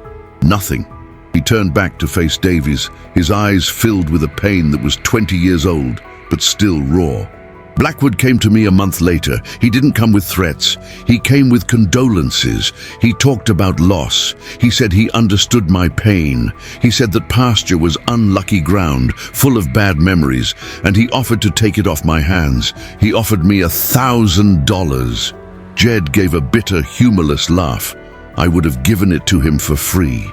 [SPEAKER 1] nothing." He turned back to face Davies, his eyes filled with a pain that was 20 years old, but still raw. Blackwood came to me a month later. He didn't come with threats. He came with condolences. He talked about loss. He said he understood my pain. He said that pasture was unlucky ground, full of bad memories, and he offered to take it off my hands. He offered me $1,000. Jed gave a bitter, humorless laugh. I would have given it to him for free.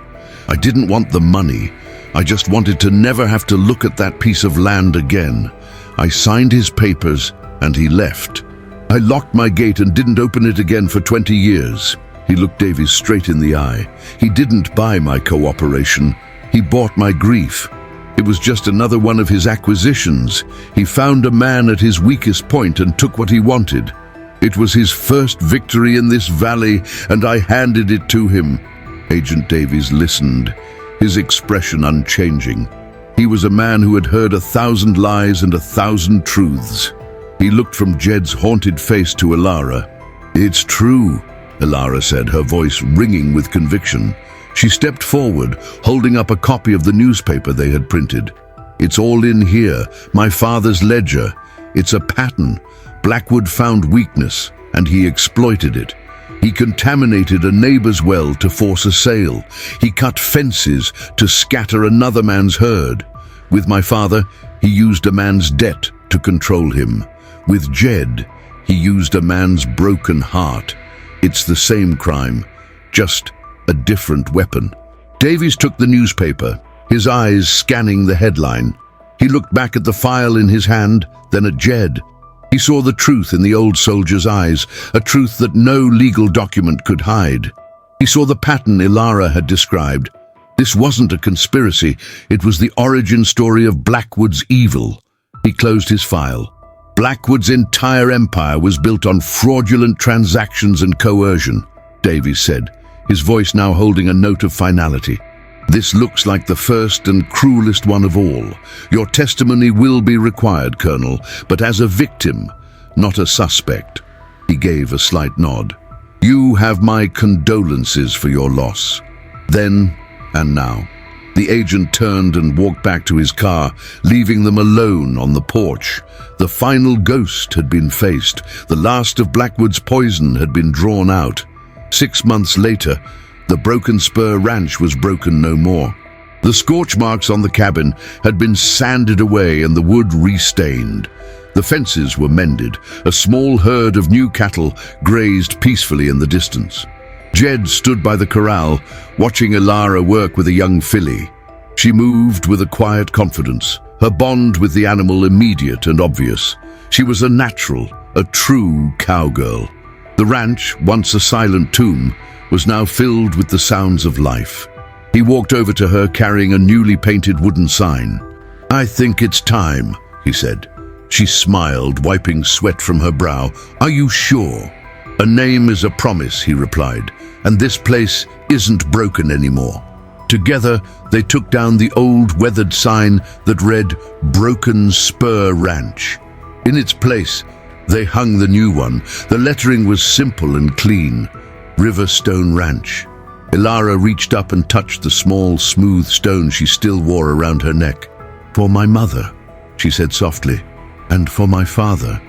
[SPEAKER 1] I didn't want the money. I just wanted to never have to look at that piece of land again. I signed his papers and he left. I locked my gate and didn't open it again for 20 years. He looked Davies straight in the eye. He didn't buy my cooperation. He bought my grief. It was just another one of his acquisitions. He found a man at his weakest point and took what he wanted. It was his first victory in this valley, and I handed it to him. Agent Davies listened, his expression unchanging. He was a man who had heard 1,000 lies and 1,000 truths. He looked from Jed's haunted face to Ilara. "It's true," Ilara said, her voice ringing with conviction. She stepped forward, holding up a copy of the newspaper they had printed. "It's all in here, my father's ledger. It's a pattern. Blackwood found weakness, and he exploited it. He contaminated a neighbor's well to force a sale. He cut fences to scatter another man's herd. With my father, he used a man's debt to control him. With Jed, he used a man's broken heart. It's the same crime, just a different weapon." Davies took the newspaper, his eyes scanning the headline. He looked back at the file in his hand, then at Jed. He saw the truth in the old soldier's eyes, a truth that no legal document could hide. He saw the pattern Ilara had described. This wasn't a conspiracy, it was the origin story of Blackwood's evil. He closed his file. Blackwood's entire empire was built on fraudulent transactions and coercion, Davies said, his voice now holding a note of finality. "This looks like the first and cruelest one of all. Your testimony will be required, Colonel, but as a victim, not a suspect." He gave a slight nod. "You have my condolences for your loss." Then and now. The agent turned and walked back to his car, leaving them alone on the porch. The final ghost had been faced. The last of Blackwood's poison had been drawn out. 6 months later, the Broken Spur Ranch was broken no more. The scorch marks on the cabin had been sanded away and the wood restained. The fences were mended. A small herd of new cattle grazed peacefully in the distance. Jed stood by the corral, watching Ilara work with a young filly. She moved with a quiet confidence, her bond with the animal immediate and obvious. She was a natural, a true cowgirl. The ranch, once a silent tomb, was now filled with the sounds of life. He walked over to her carrying a newly painted wooden sign. "I think it's time," he said. She smiled, wiping sweat from her brow. "Are you sure?" "A name is a promise," he replied, "and this place isn't broken anymore." Together, they took down the old weathered sign that read Broken Spur Ranch. In its place, they hung the new one. The lettering was simple and clean. Riverstone Ranch. Ilara reached up and touched the small, smooth stone she still wore around her neck. "For my mother," she said softly, "and for my father.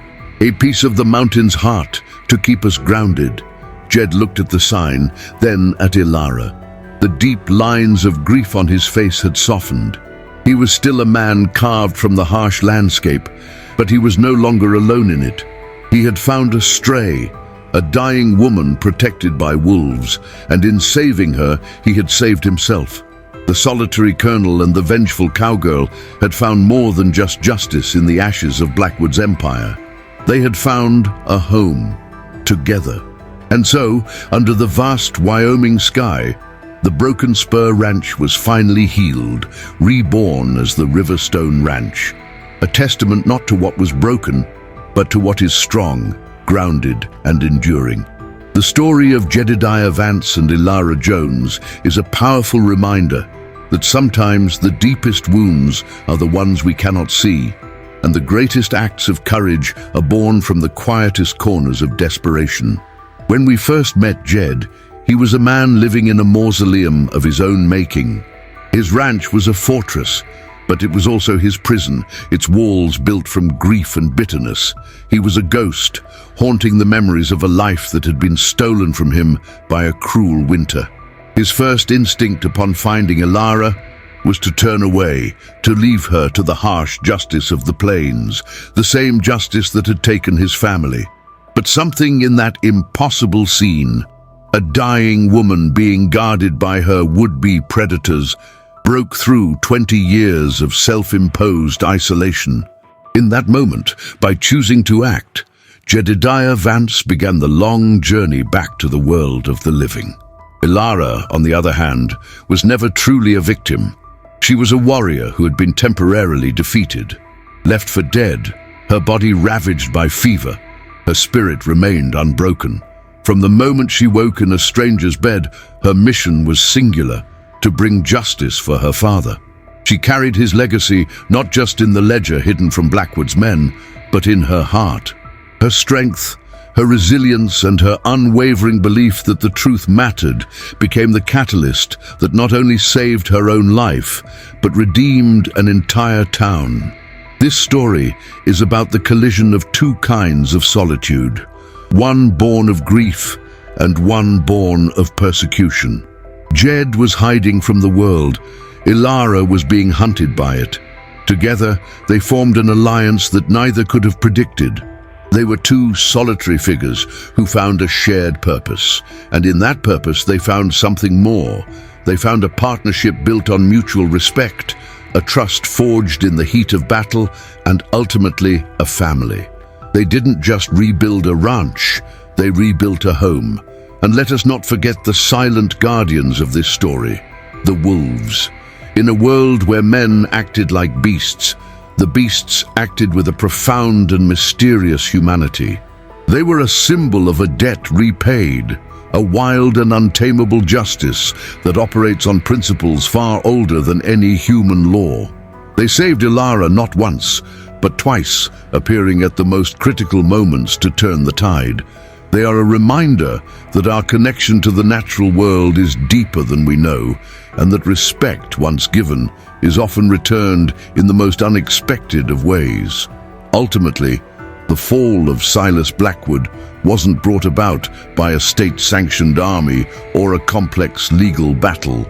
[SPEAKER 1] A piece of the mountain's heart to keep us grounded." Jed looked at the sign, then at Ilara. The deep lines of grief on his face had softened. He was still a man carved from the harsh landscape, but he was no longer alone in it. He had found a stray, a dying woman protected by wolves, and in saving her, he had saved himself. The solitary colonel and the vengeful cowgirl had found more than just justice in the ashes of Blackwood's empire. They had found a home, together. And so, under the vast Wyoming sky, the Broken Spur Ranch was finally healed, reborn as the Riverstone Ranch. A testament not to what was broken, but to what is strong, grounded, and enduring. The story of Jedediah Vance and Ilara Jones is a powerful reminder that sometimes the deepest wounds are the ones we cannot see, and the greatest acts of courage are born from the quietest corners of desperation. When we first met Jed, he was a man living in a mausoleum of his own making. His ranch was a fortress, But it was also his prison, its walls built from grief and bitterness. He was a ghost, haunting the memories of a life that had been stolen from him by a cruel winter. His first instinct upon finding Ilara was to turn away, to leave her to the harsh justice of the plains, the same justice that had taken his family. But something in that impossible scene, a dying woman being guarded by her would-be predators, broke through 20 years of self-imposed isolation. In that moment, by choosing to act, Jedediah Vance began the long journey back to the world of the living. Ilara, on the other hand, was never truly a victim. She was a warrior who had been temporarily defeated. Left for dead, her body ravaged by fever, her spirit remained unbroken. From the moment she woke in a stranger's bed, her mission was singular: to bring justice for her father. She carried his legacy not just in the ledger hidden from Blackwood's men, but in her heart. Her strength, her resilience, and her unwavering belief that the truth mattered became the catalyst that not only saved her own life, but redeemed an entire town. This story is about the collision of two kinds of solitude, one born of grief and one born of persecution. Jed was hiding from the world. Ilara was being hunted by it. Together, they formed an alliance that neither could have predicted. They were two solitary figures who found a shared purpose, and in that purpose they found something more. They found a partnership built on mutual respect, a trust forged in the heat of battle, and ultimately a family. They didn't just rebuild a ranch, they rebuilt a home. And let us not forget the silent guardians of this story, the wolves. In a world where men acted like beasts, the beasts acted with a profound and mysterious humanity. They were a symbol of a debt repaid, a wild and untamable justice that operates on principles far older than any human law. They saved Ilara not once, but twice, appearing at the most critical moments to turn the tide. They are a reminder that our connection to the natural world is deeper than we know, and that respect, once given, is often returned in the most unexpected of ways. Ultimately, the fall of Silas Blackwood wasn't brought about by a state-sanctioned army or a complex legal battle.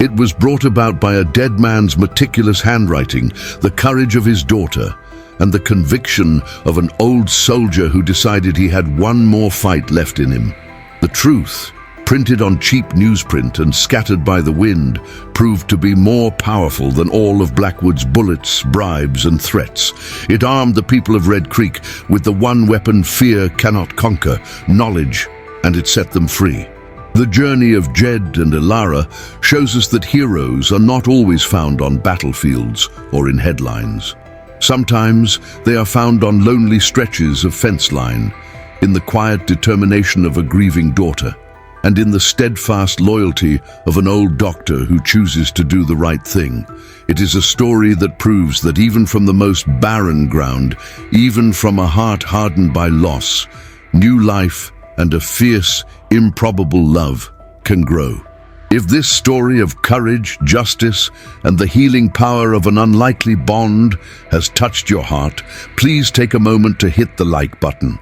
[SPEAKER 1] It was brought about by a dead man's meticulous handwriting, the courage of his daughter, and the conviction of an old soldier who decided he had one more fight left in him. The truth, printed on cheap newsprint and scattered by the wind, proved to be more powerful than all of Blackwood's bullets, bribes, and threats. It armed the people of Red Creek with the one weapon fear cannot conquer, knowledge, and it set them free. The journey of Jed and Ilara shows us that heroes are not always found on battlefields or in headlines. Sometimes they are found on lonely stretches of fence line, in the quiet determination of a grieving daughter, and in the steadfast loyalty of an old doctor who chooses to do the right thing. It is a story that proves that even from the most barren ground, even from a heart hardened by loss, new life and a fierce, improbable love can grow. If this story of courage, justice, and the healing power of an unlikely bond has touched your heart, please take a moment to hit the like button.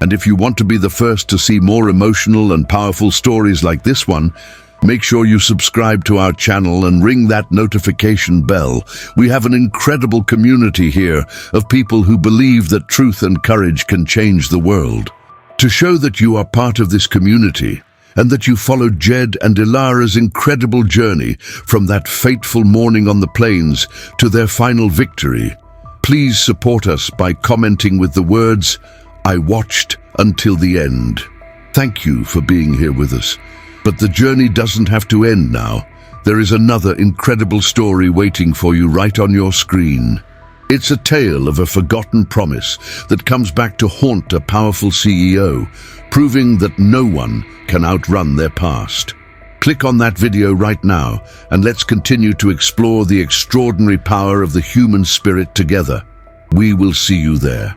[SPEAKER 1] And if you want to be the first to see more emotional and powerful stories like this one, make sure you subscribe to our channel and ring that notification bell. We have an incredible community here of people who believe that truth and courage can change the world. To show that you are part of this community, and that you followed Jed and Ilara's incredible journey from that fateful morning on the plains to their final victory, please support us by commenting with the words, "I watched until the end." Thank you for being here with us. But the journey doesn't have to end now. There is another incredible story waiting for you right on your screen. It's a tale of a forgotten promise that comes back to haunt a powerful CEO, proving that no one can outrun their past. Click on that video right now, and let's continue to explore the extraordinary power of the human spirit together. We will see you there.